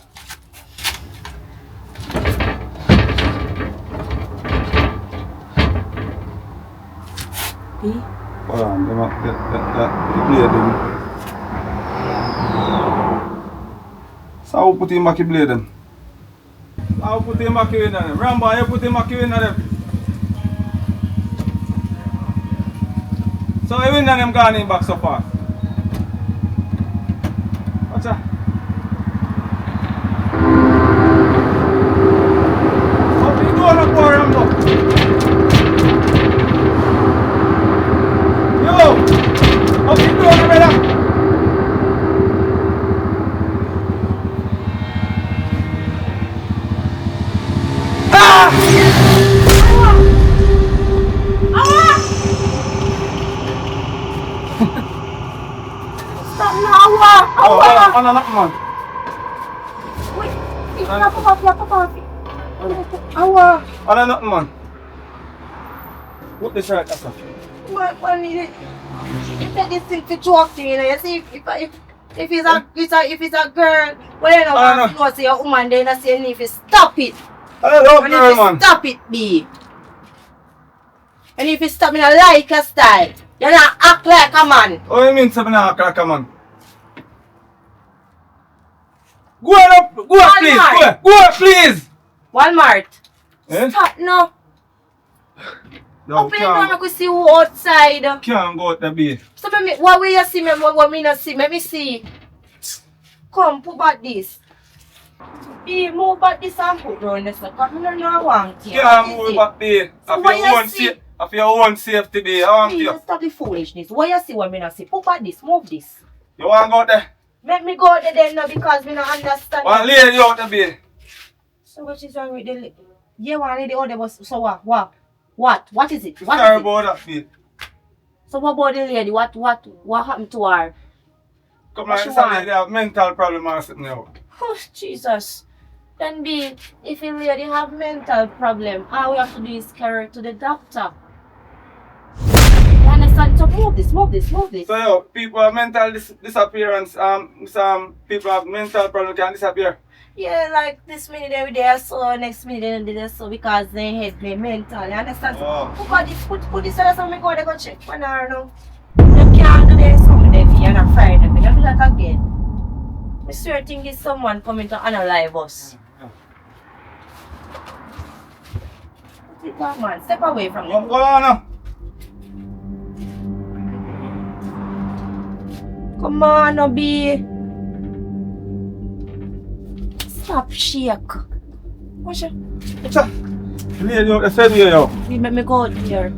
Hold on, the blade them. So how put him back the blade them? How put him back in them? Rambo, you put him back in them. So you win them gone in back so far. Watch that. Open the door now, poor Rambo. Yo! Open the door now, brother. Stop now! Oh, hold on, man. Wait, you have to coffee. Hold on, nothing, man. Put this right after. What need it? You take this thing to joke to you know. You see if it's a girl, well you know no. you know say a woman then I say if you stop it. I love And girl, if you man. stop it, B. And if you stop in a like a style, you not act like a man. What do you mean, something like that, come on? Go up, please. Go up, please. Walmart. Eh? Stop no. Yo, Open the door, I could see who outside. can't go out there, babe. So what will you see me? What me not see? Let me see. Come, put back this. Be move back this and put down this. Because I don't want you. Can't move back, babe. So Of what your you own see? Of your own safety, babe. I want Please you. stop the foolishness. What you see what me not see? Put back this. Move this. You want to go out there? Let me go there then now because me not understand. Want to lay you out there, babe? So what is wrong with the... Yeah, one lady out there was... So what? What is it? What Sorry is it? about that, babe. So what about the lady? What happened to her? Come What on, she this lady want? have mental problem or something now. Oh, Jesus. Then be, if a lady have mental problem, all we have to do is carry her to the doctor. You understand? So move this. So yo, people have mental disappearance, some people have mental problem can disappear. Yeah, like this minute they were there, so next minute they there, so because they head they mental. You understand? So Oh. put this other so me go they go check for her now. You can't do this something if you're not afraid of me. You do that again. I swear think is someone coming to analyze us. Sit down, man. Step away from me. Go on now. Come on, Obi. Stop shake. What's your... Lady out the side here, yo. You make me go out here.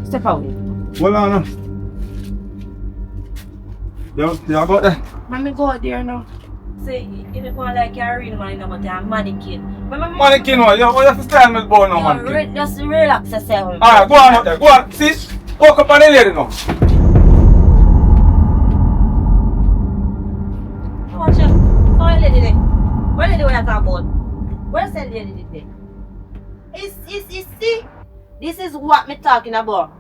Step away. Hold on now. Yo, you got that? Let me go out there now. Say, if you go like you're a real man, you know, but you're a mannequin. Mannequin what? You have to stand with bone now, mannequin. Just relax yourself. Alright, go on out there. Go on. See? Walk up on the lady now. Watch out. How are you lady there? Where lady we are talking about? Where's the lady there? See? This is what me talking about.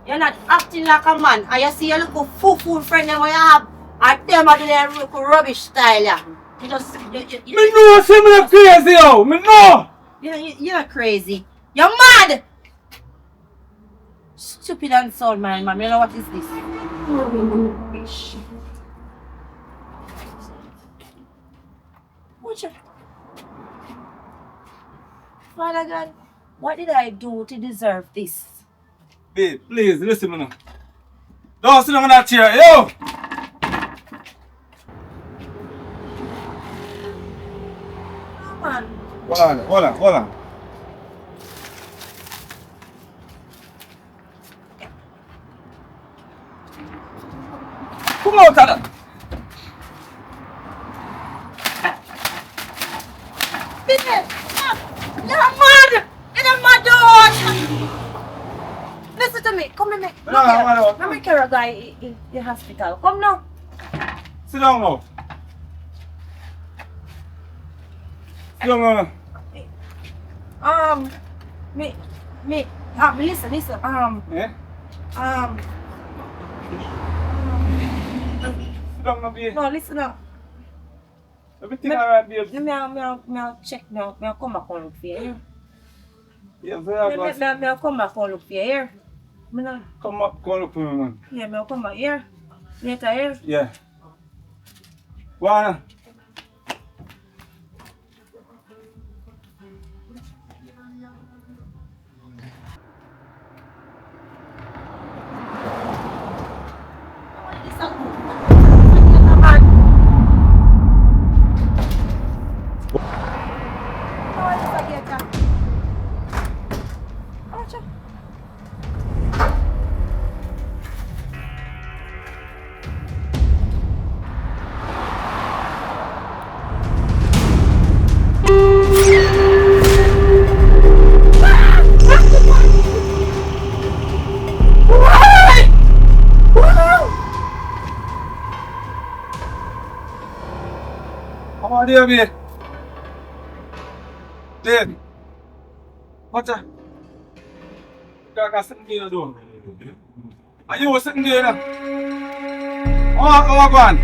You're not acting like a man. And you see your little foo-foo friend that you have. And them are doing their little rubbish style. Yeah. You just... Me know say me not crazy, yo. Me know. You're not crazy. You're mad! Stupid and soul, man. You know what is this? Rubbish. Watch out. Father God, what did I do to deserve this? Babe, please, listen to me now. Don't sit down on that chair, yo! Come on. Hold on. Come out of that! You're mad! You're mad, dog! Listen to me. Come with me. Look here. Let me carry a guy in the hospital. Come now. Sit down now. Sit down now. Listen. Eh? Sit down now, babe. No, listen now. Everything alright, babe? I'll check now. I'll come back and look for you. Yeah, very good. I'll come back and look for you here. Come up, go look for me, man. Yeah, I'll come back here. Later here. Yeah. Wanna? Come on, dear, babe. Babe. What's that? Got something to do. Are you sitting there now? Oh, go on.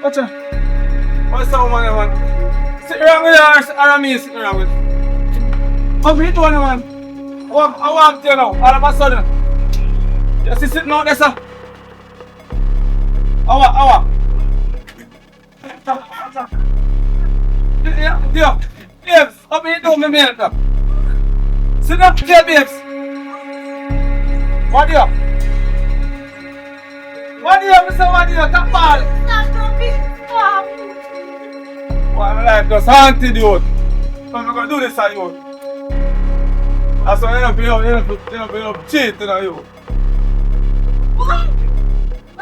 What's that? What's that, man? Sit around with her, or me sitting around with her? What are you doing, man? I walk there now, all of a sudden. You see sitting out there, sir? I walk. Yeah, babes, what are you doing, my man? Sit down, yeah, babes. What do you? Mr. What do you? Come on. Stop, Duppy. Stop. Why my life just haunted you? I'm not going to do this to you. That's why you don't be cheating on you.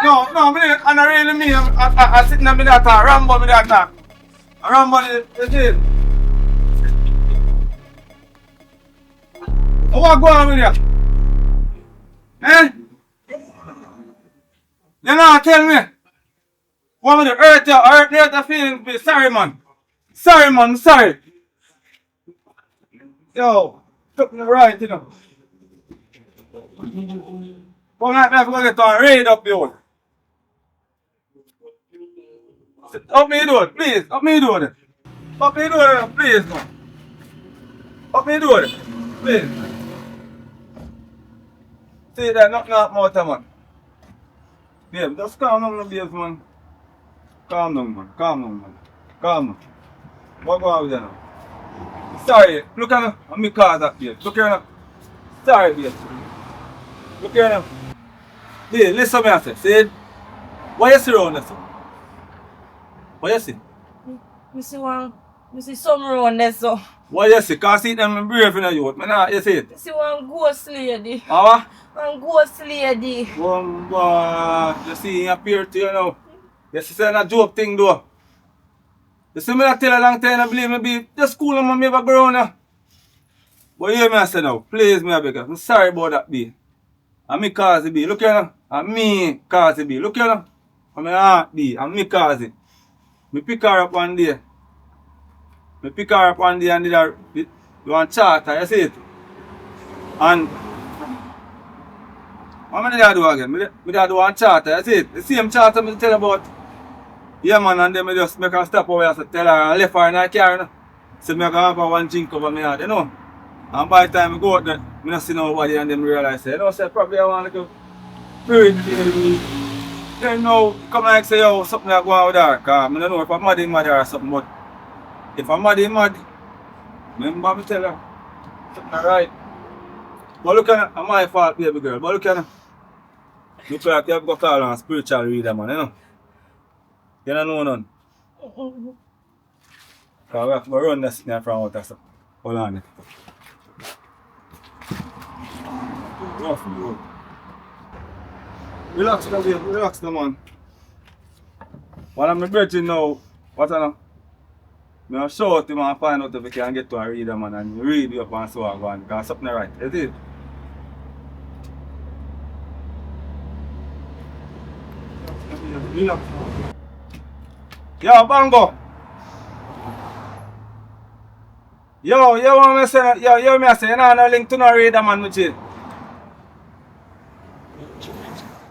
No, I'm not really me. I'm sitting there with that Rambo with that. Rambo the jail. What go on with you? Eh? You know, tell me. Want me to hurt the feeling? Sorry, man. Sorry. Yo, took me right, you know. One night I'm going to get on raid up you. Help me do it, please. Help me do it, please. No. Help me do it, please. See that, nothing out more time, man. Babe, just calm down, babes, man. Calm down, man. What go on with you now? Sorry, look at me. I'm me cause that babe. Look here now. Sorry, babe. Look here now. Babe, listen to me I say. See? What you see around there? What you see? Me see some round there, so. What you see? Cause see them brave in the youth. Man, nah, you see it? Me see one ghost lady. How? One ghost lady. You see, he appear to you now. You see, it's a joke thing though. You see me I tell a long time, I believe me be just cool and me ever grow now. But you hear me I say now, please me I beg you. I'm sorry about that be. And me cause it be. Look here now. And me cause it be. Look here now. And my heart be. And me cause it. Me pick her up one day. Me pick her up one day and did her one charter, you see it? And what did I do again? Me did do one charter, you see it? The same charter me tell you about. Yeah man, and then me just make her stop over here so tell her and left her in her car, you know. So me go have her one drink over me head, you know. And by the time I go out there, I don't see nobody and them realize, you know, say probably I want to go spirit. Then now, come like say, yo, something like go on with her. Cause I don't know if I'm mad or something, but if I'm mad, remember me tell her, something alright. But look at her, it's my fault, baby girl, but look at her. Look like you have got call on a spiritual reader, man, you know. You don't know none. Cause we have to run this thing from out of stuff. Hold on. Rough, bro. Relax now, babe. Relax now, man. While I'm virgin now, what I know? I'm show to him and find out if we can get to a reader, man, and read you up and so on, because something right. Is it? Relax. Yo, Bango. Yo, you want me to say, yo, me say, you know no link to no reader, man, with you.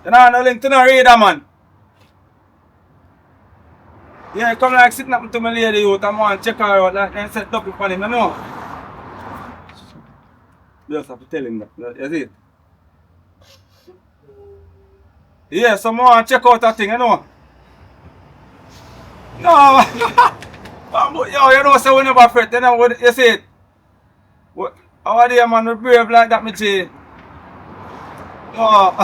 You know no link to no reader, man. Yeah, come like sitting up to my lady youth and want to check her out like and set Duppy for him, you know. Just have to tell him that, you see it? Yeah, so I want to check out that thing, you know. No, yo, you know, so we never fret, you know, you see it? How are they, man, we brave like that, me see. No.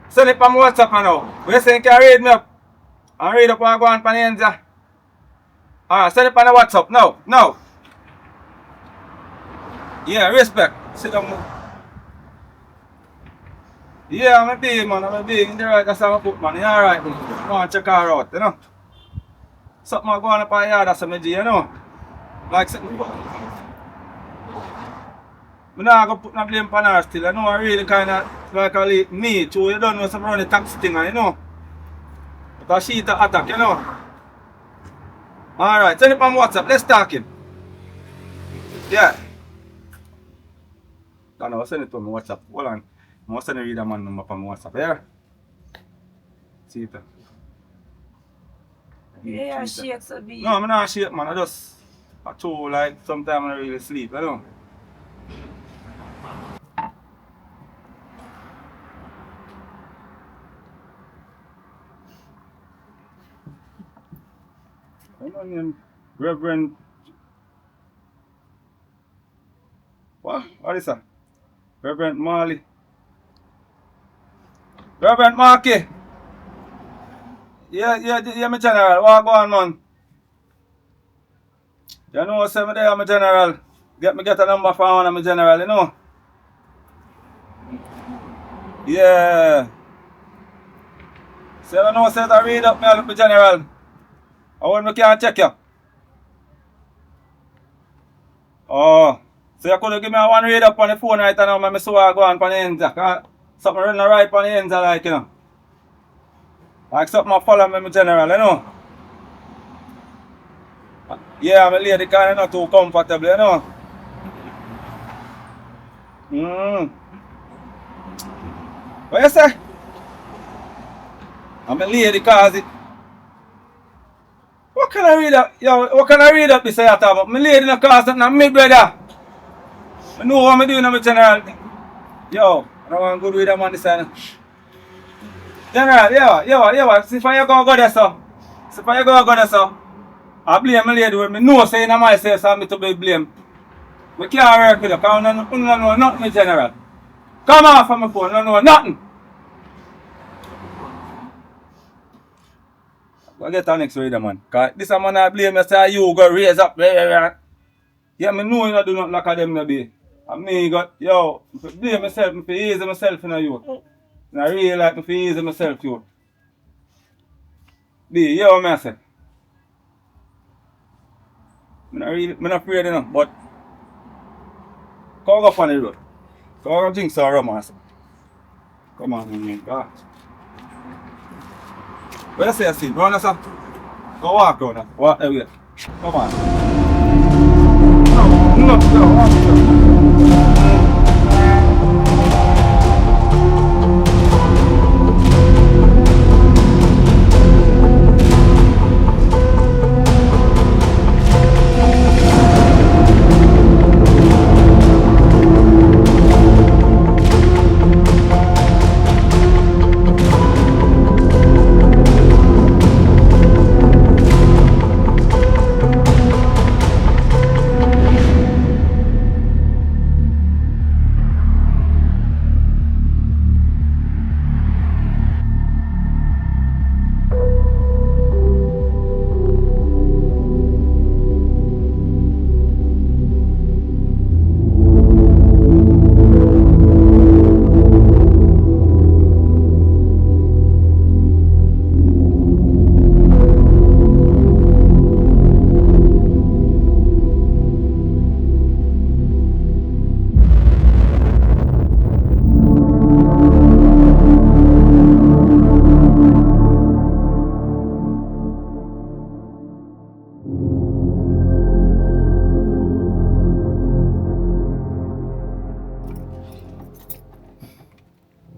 Send it on my WhatsApp now. You say you can read me up. And read up what I go on the ends. Alright, send it on the WhatsApp now. Yeah, respect. Sit down. Yeah, I'm a big man, I'm in the right, that's how I put man. You alright, man. I want to check her out, you know. Something I go on up on the yard, that's what I do, you know. Like something. I'm not going to put no blame on her still, you know. I really kind of like a me too, you don't know something around the taxi thing, you know. Because she to attack, you know. Alright, send it on WhatsApp, let's talk it. Yeah. I know, send it to me WhatsApp. Hold on. I must send a reader man number on WhatsApp, yeah? See it. Yeah, shakes a bit. No, I'm not shake, man. I too like sometimes I really sleep, you know. I know him, Reverend. What is that? Reverend Marley. Reverend Marky. Yeah, my general. What go on, man? You know, say me there, my general. Get a number for one of my general, you know. Yeah. So you know, say to read up me a little general. I want me can check you. Oh. So you could give me a one read up on the phone right now, and I saw I go on the ends. Something running right on the ends, like, you know. Like something I follow me, my general, you know. Yeah, my lady kind of not too comfortable, you know. What you say? I'm a lady cause it. What can I read up? Yo, what can I read up this say about? My lady no cause something on me, brother. I know what I'm doing, my general. Yo, I don't want to go read them on this side. General, yeah. See if I go there, so. See if I go there, so. I blame my lady when me know saying myself so me to be blamed. We can't work with you because I don't know nothing general. Come off from my phone, I don't know nothing. Go get our next reader, man. Because this man I blame me say you go raise up. Yeah, me know you don't do nothing like them no be. And me got, yo, if I blame myself, if I ease myself in a youth. And I really like if I ease myself, youth. Be, you know what I say? I'm not afraid enough, but come up on the road. Come drink some rum, man. Come on, man. God. What you say, I see? Run us up. Go walk around. Walk away. Come on. No, walk.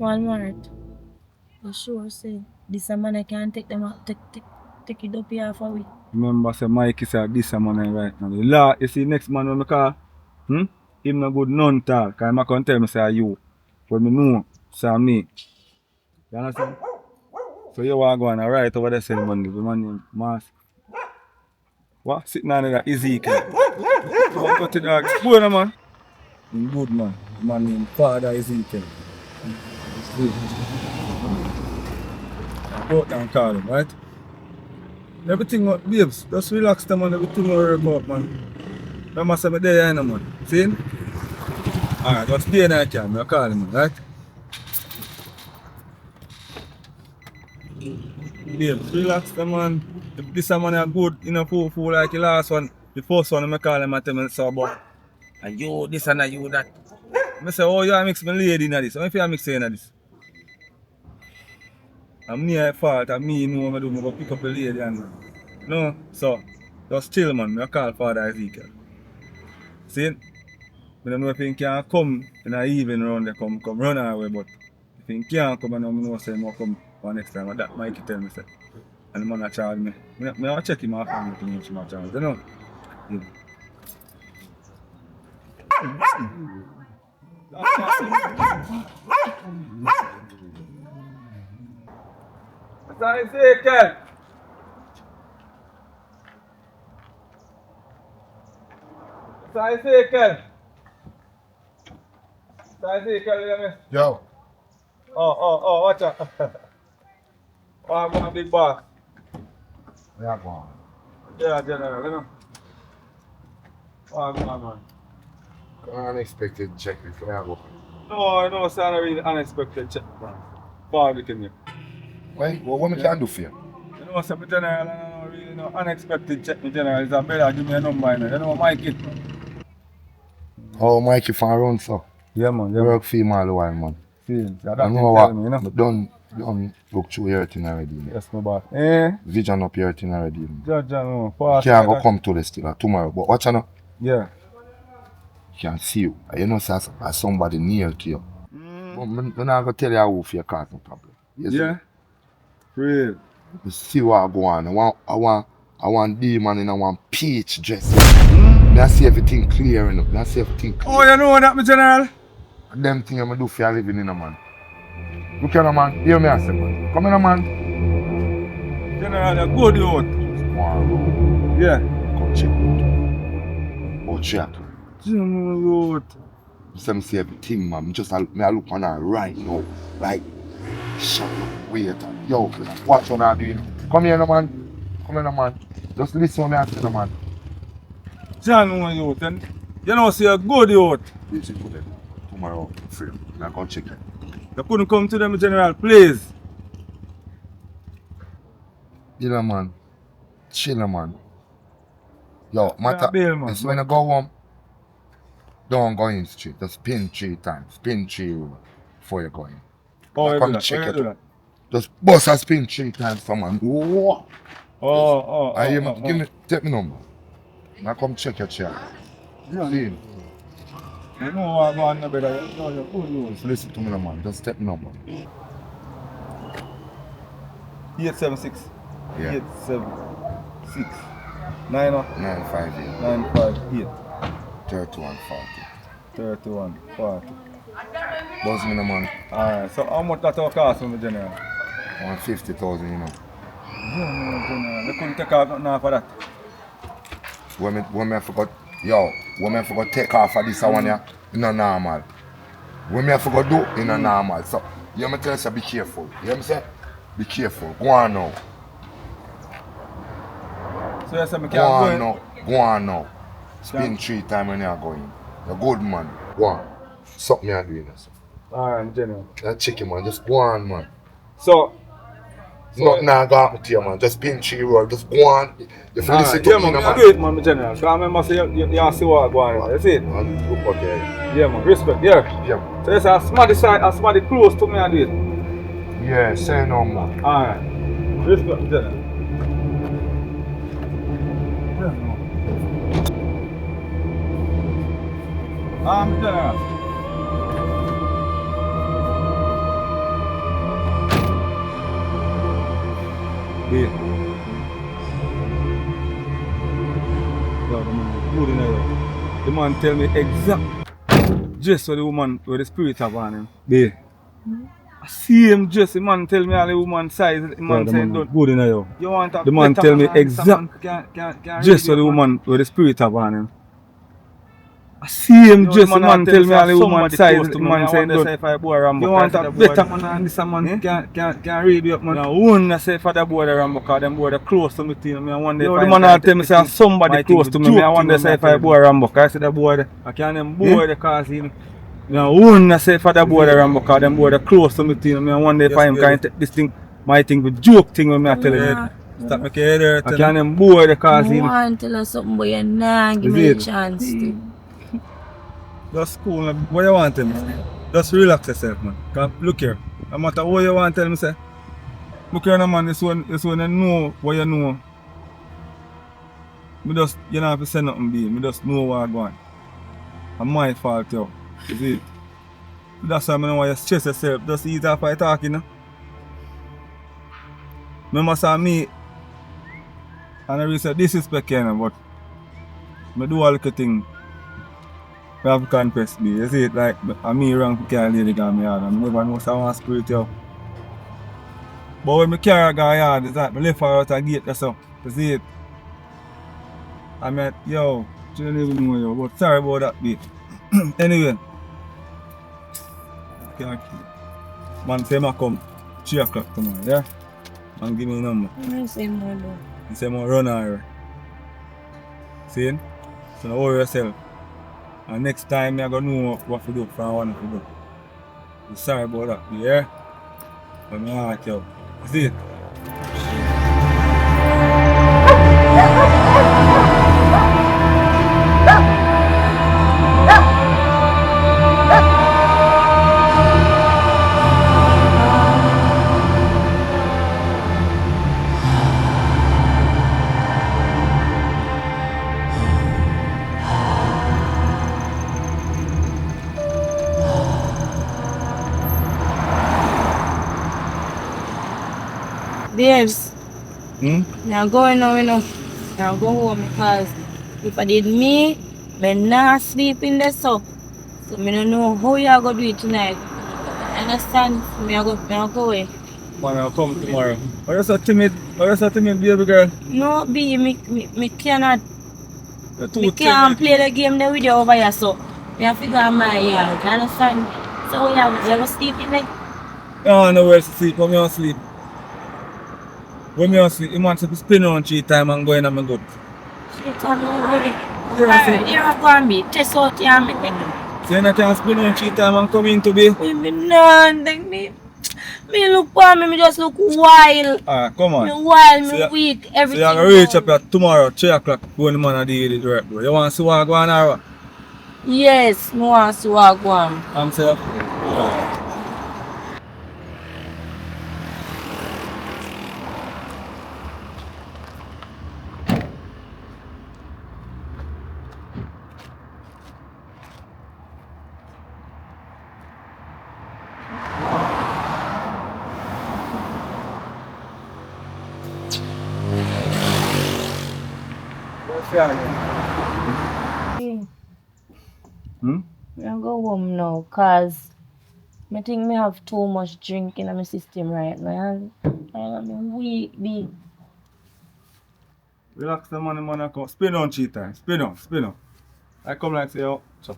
Walmart. You sure say this a man I can't take them out, take it up here for we. Remember, say Mike is this man right now. The law, you see, next man when I call, him no good none talk. Because I can tell me, say you. But me know, say me. You understand? So you want to go on right over there, say the man name Mas. What? Sitting on that Ezekiel. Come cut it dog. Good man. Good man. The man named Father Ezekiel. Go out and call him, right? Everything up, babes. Just relax them man, everything will work out, man. Remember say me there, man. See? Alright, just stay in that can, I call him, right? Babes, relax them man. If this man is good, you know, fool like the last one. The first one I call him and tell me so about. And you this and you that. I say, oh you mix my lady in this. How if you mix in this? And me at fault, and me know what I do, I go pick up the lady and no, so just chill man, I call Father Ezekiel. See? I don't know if he can come in the evening around there, come run away, but if he can't come, I know say he come for next time. That Mikey tell me say. And the man charge me. I check him off and to him charge. You know? Yeah. Mr. Ezekiel! Mr. Ezekiel! Mr. Ezekiel, you hear me? Yo. Oh, watch out. Oh, I'm a big boss. Yeah, go on. Yeah, General, you know? Oh, man. Unexpected check before I go. No, it's not a really unexpected check, man. Barbecuing you. Wait, well, what me can do for you? You know, so, General, I don't really know unexpected check, General. It's a better give me a number, you know, Mikey. Oh, Mikey from around, so. Yeah, man. Work for him all the while, man. See, that's I know what, me, you know? but don't look through everything already. Man. Yes, my boss. Eh? Vision up everything already. Man. Judge, no. Can't go come to the still tomorrow, but watch out. Yeah. Can see you. You know, as somebody near to you. But I'm not going to tell you how you cause no problem. Yes, Yeah? Real. You see what go on. I want demon in one peach dress. I see everything clear enough. I see everything clear. Oh, you know that, my General? Them things I'm going to do for you living in a man. Look at a man. Hear me a second. Come in a man. General, you're good, youth. Wow. Yeah. check about 3 o'clock. Youth. So I see everything, man. I look on her right now. Like, shut up, wait. Yo, watch what I'm doing. Come here, no, man. Come here, no, man. Just listen to me after, no, man. John, youth. And you know, see a good youth. Listen to them. Tomorrow, free. I'm going to check it. You couldn't come to them, General, please. You know, man. Chill, man. Yo, matter. bail, man. When I go home, don't go in street. Just spin 3 times. Spin 3 before you go in. Oh, Come check it. Just bust a spin 3 times for man. Whoa. Take me number. Now come check your chair. See? You know what I'm going to be there. You know you're good news. Listen to me, man. Just take me number. 876. Yeah. 876. 958. 958. 958. 3140. 3140. Buzz me, no, man. Alright, so how much that will cost me, General? 150,000, you know. Yeah, General. You couldn't take out nothing off of that. When me forgot, when me forgot take off of this one, yeah, it's not normal. When me forgot do, it's not normal. So, you me tell you, be careful. You hear me say? Be careful. Go on now. So you say me can't Go on go in? now. Go on now. Spin 3 times when you are going. You're good, man. Go on. Something you are doing. Alright, General. That chicken, man. Just go on, man. So Nothing now go happen to you, man. Just spin 3 roll. Just go on. If you listen to yeah, me, man, man. do it, man, General. Because I remember say you see what going on. You see it? Man, look up there. Yeah, man. Respect, yeah. Yeah, man. So you say somebody close to me and do it. Yeah, say no more. Alright. Respect, General. Yeah, man. General. Yeah. Yo, the man good in there. The man tell me exact just what the woman, where the spirit have on him. Yeah. I see him just, the man tell me all the woman size, the man saying don't. Good in there. You want a the man tell me exact just what the woman, where the spirit have on him. I see him just, the man tell me all the woman size, the man saying don't. You want a better man than this man can read you up, man. I wonder say for the boy around because them boy close to me team. I wonder if the man tell me say somebody close to me. I wonder say if I boy around because I see the boy I can't them boy the cause him. I wonder say for the boy around because them boy close to me team. I wonder if him can take this thing, my thing with joke thing when I tell you. Stop making head hurt. I can't them boy the cause him. I want to tell us something but you nah give me a chance to. Just cool, what you want to tell me? Just relax yourself, man. Look here, no matter what you want to tell me, say. Look here, no, man, this one you know what you know. You don't have to say nothing, B. I just know what I'm going. It's my fault, yo. You see? That's why I don't want you to stress yourself. Just ease off by talking, you know? Remember, say me, and I really say disrespect, you know, but I do all the thing. I have to confess, me. You see it like I'm me wrong to carry a lady down my yard. I never know so I want spirit yo. But when I carry a guy yard, it's like I left her out a gate or so. You see it? I mean, yo, you don't even know yo, but sorry about that bit. Anyway. Man say I come 3 o'clock tomorrow, yeah? And give me a number. I say more though. He say I run her. See it? So don't worry yourself. And next time I'm gonna know what to do from what to do. I'm sorry about that, yeah? But my heart yo. See it? Babes, now going now, you know. Now go home because if I did me not sleep in the so I don't know how you are going to do it tonight. Understand? I go away. Man, I'll come tomorrow. Why you so timid? Why you so timid, baby girl? No, B, me cannot We can't play the game there with you over here, so we have to go on my yard. You understand? So we have to sleep in there. No, no where to sleep. When me on sleep. When me on sleep, you want to spin on 3 times and go in and me good. Shit, I'm already. Alright, you're going to be test out your meeting. So you can spin on 3 times and come in to be? Me none, think me look for me just look wild. Alright, come on. Me wild, So me you- weak, So everything. you're going to reach up here tomorrow, 3 o'clock, when the man are deal with it right, bro. You want to see what go on or what? Yes, me want to see what go on. I'm saying, hmm? I'm go home now, cause I think me have too much drink in my system right now. I'm weak, big. Relax the money, man. Come. Spin on 3 times. Spin on, spin on. I come like say, oh, chop.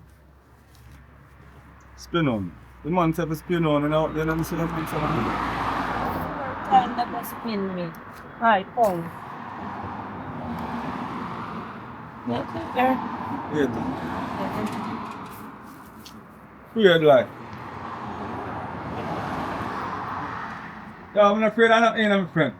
Spin on. The man said to spin on, and out there, and see the man say, Time that was spin me. Alright, come. Yeah, weird like. Yeah, I'm not afraid of nothing, my friend.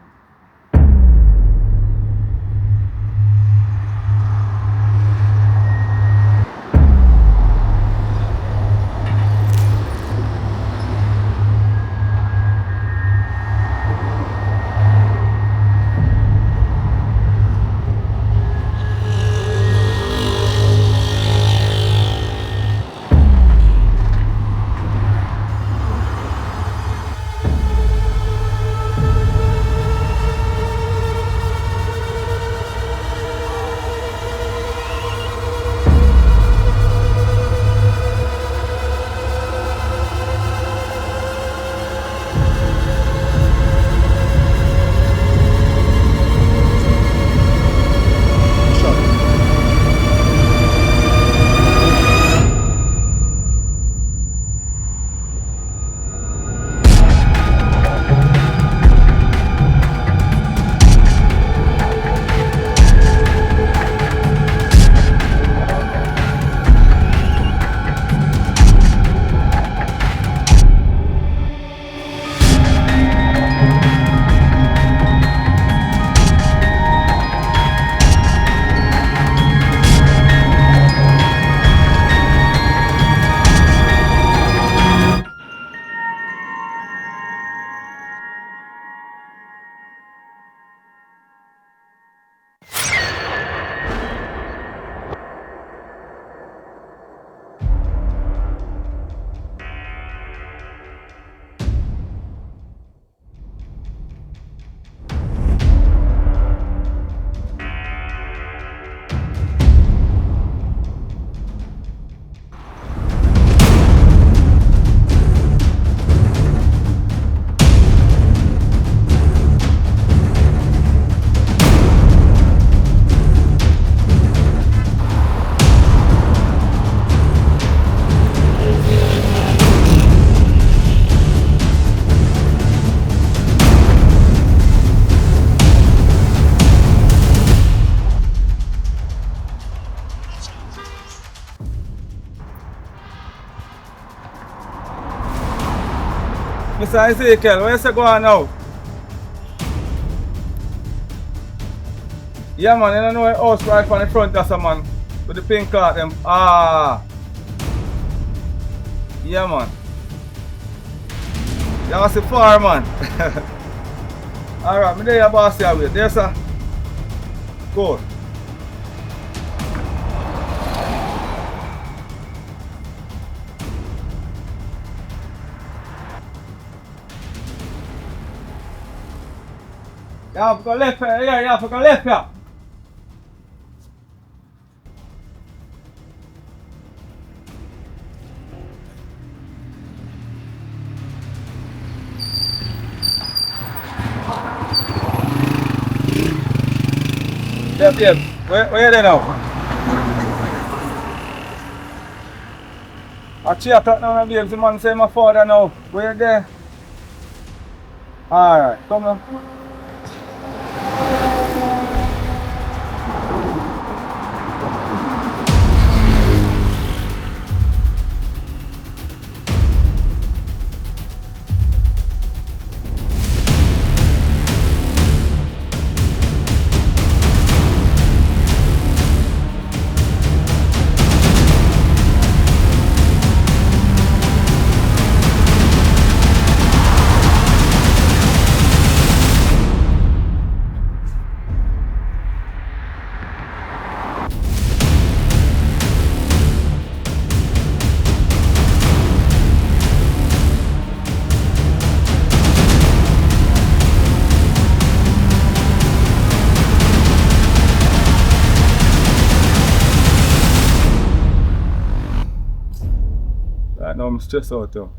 Mr. Ezekiel, where you go on now? Yeah man, you don't know the house right on the front of some man. With the pink cloth them. Ah. Yeah man. You want to see far man. Alright, me there your boss here with. There sir. Good. You have to go left here, yeah, you have to go left here. Yep, yep. Where are they now? I 3 o'clock now, babes. The man say my father now. Where you there? Alright, come now. Right now I'm stressed out yo.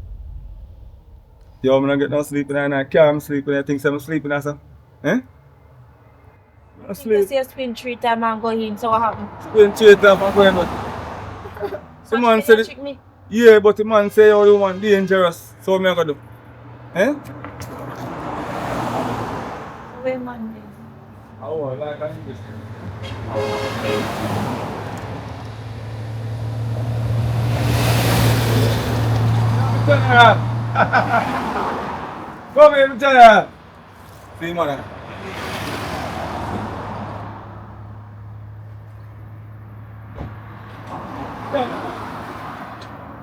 Yo, I'm not get no sleep in the car, I'm sleeping, I think I'm sleeping or something. Eh? I You sleep. say spin 3 times and go in, so what happened? Spend 3 times and going on. The man said it. Trick me. Yeah, but the man say oh you want dangerous. So what am I gonna do? Eh? Wait, man. Oh, like an English. Come here, Lieutenant. See, man.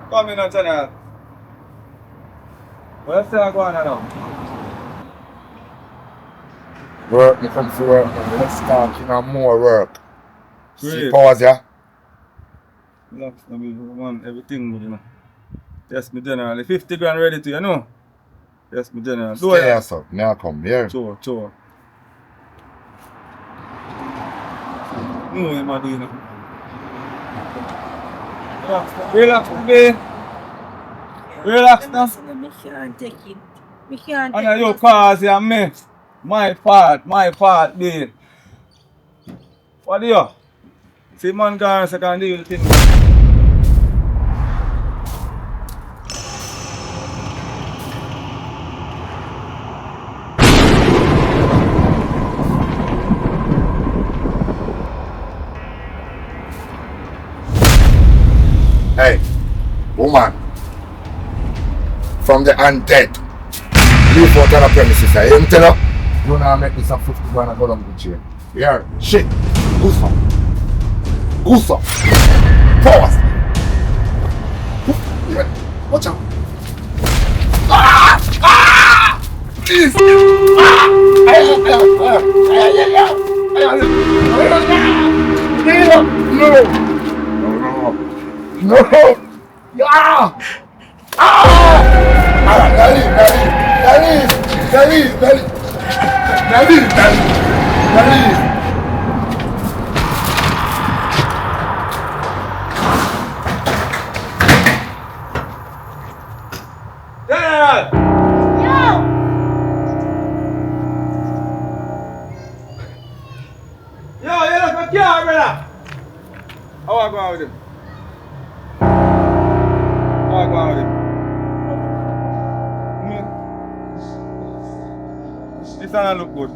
Come in, Lieutenant. What's that going on now? Work, you come to work, and let's start, you know, more work. See, Great. pause, yeah? Relax, I mean, man, everything, you know. Yes, my general. 50 grand ready to you know. Yes, my general. Do Stay it. here, sir. Now come here. Sure. No, I'm not doing it. Relax, baby. Relax now. Me can't take it. Me can't And take your it. cause you miss. My fault, babe. What do you? See, man, guys, I can deal with things. Hey, woman. From the undead. Leave out of the premises. I am tell her. You now make this a 50 grand and go down the chain. Here, shit. Goose up. Pause. Watch out. Please. No. Yeah. Daddy. General! Yo, you look my car, brother! How I go on with him? How I go on with him? This doesn't look good.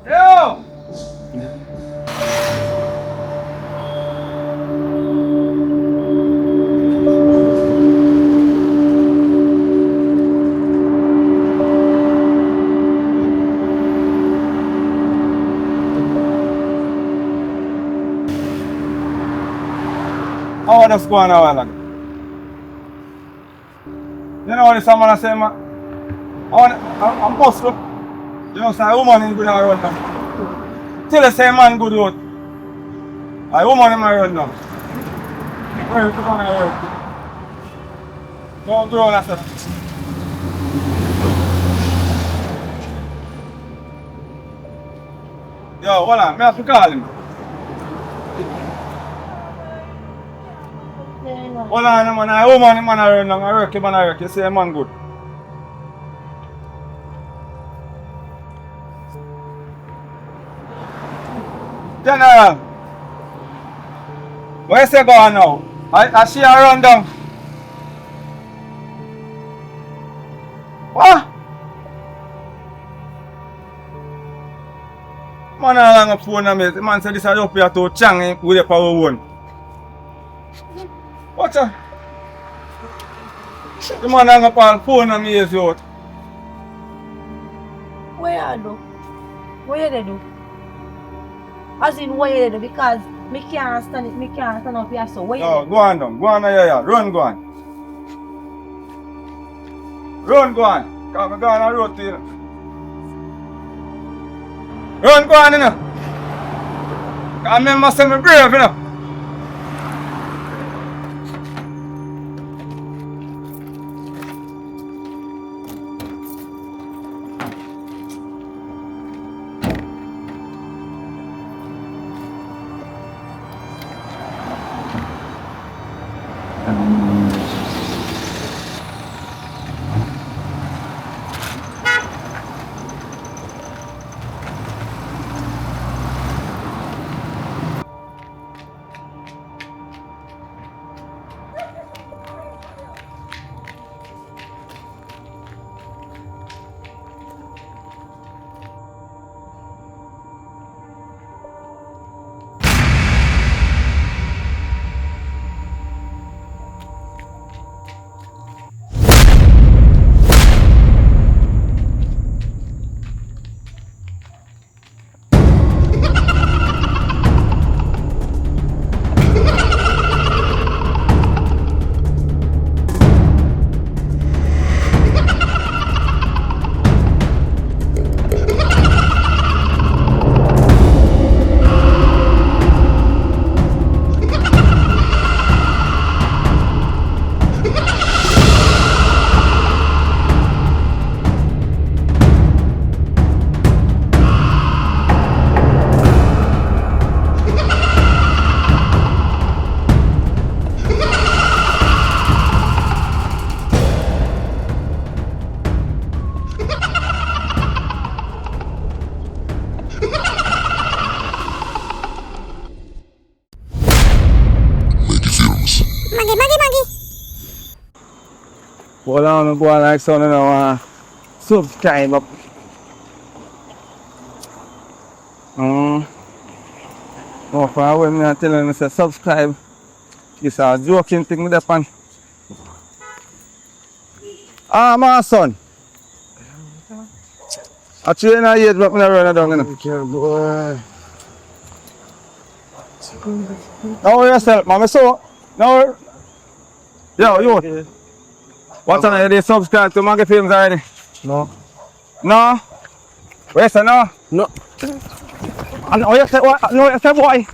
Yo! How that's going on, like? You know what this man say, man? I'm busted. You know, say a woman in good run now. Till I say man good out. A woman in my run now. Where you going to work? Don't grow that stuff. Yo, hold on, I have to call him. Hold on, man, a woman in my run now. I work, you say a man good. General, where you say go on now? I see her run down. What? Man, I hang up phone on me. The man said this is up here to Chang with the power one. What a? The man hang up on phone on me is out. Where you do? Where you do? As in where you do? Because me can't stand it, me can't stand up here so where you No, do? go on down. Go on here. Run, go on. Run, go on. Come on, go on the road to you. Run, go on, you know. I remember saying me brave, you know. Hold on, go on like so now. Subscribe up. Oh, for when me telling you say subscribe, it's a joking thing with that pan. Ah, my son. I train a yet, but me not run down, you know. Okay, boy. Now yourself, man. So, now, yo, you. What's on you subscribe to Maggie Films already? No. No? Where's the no? No. And oh, you say what? No, you say boy.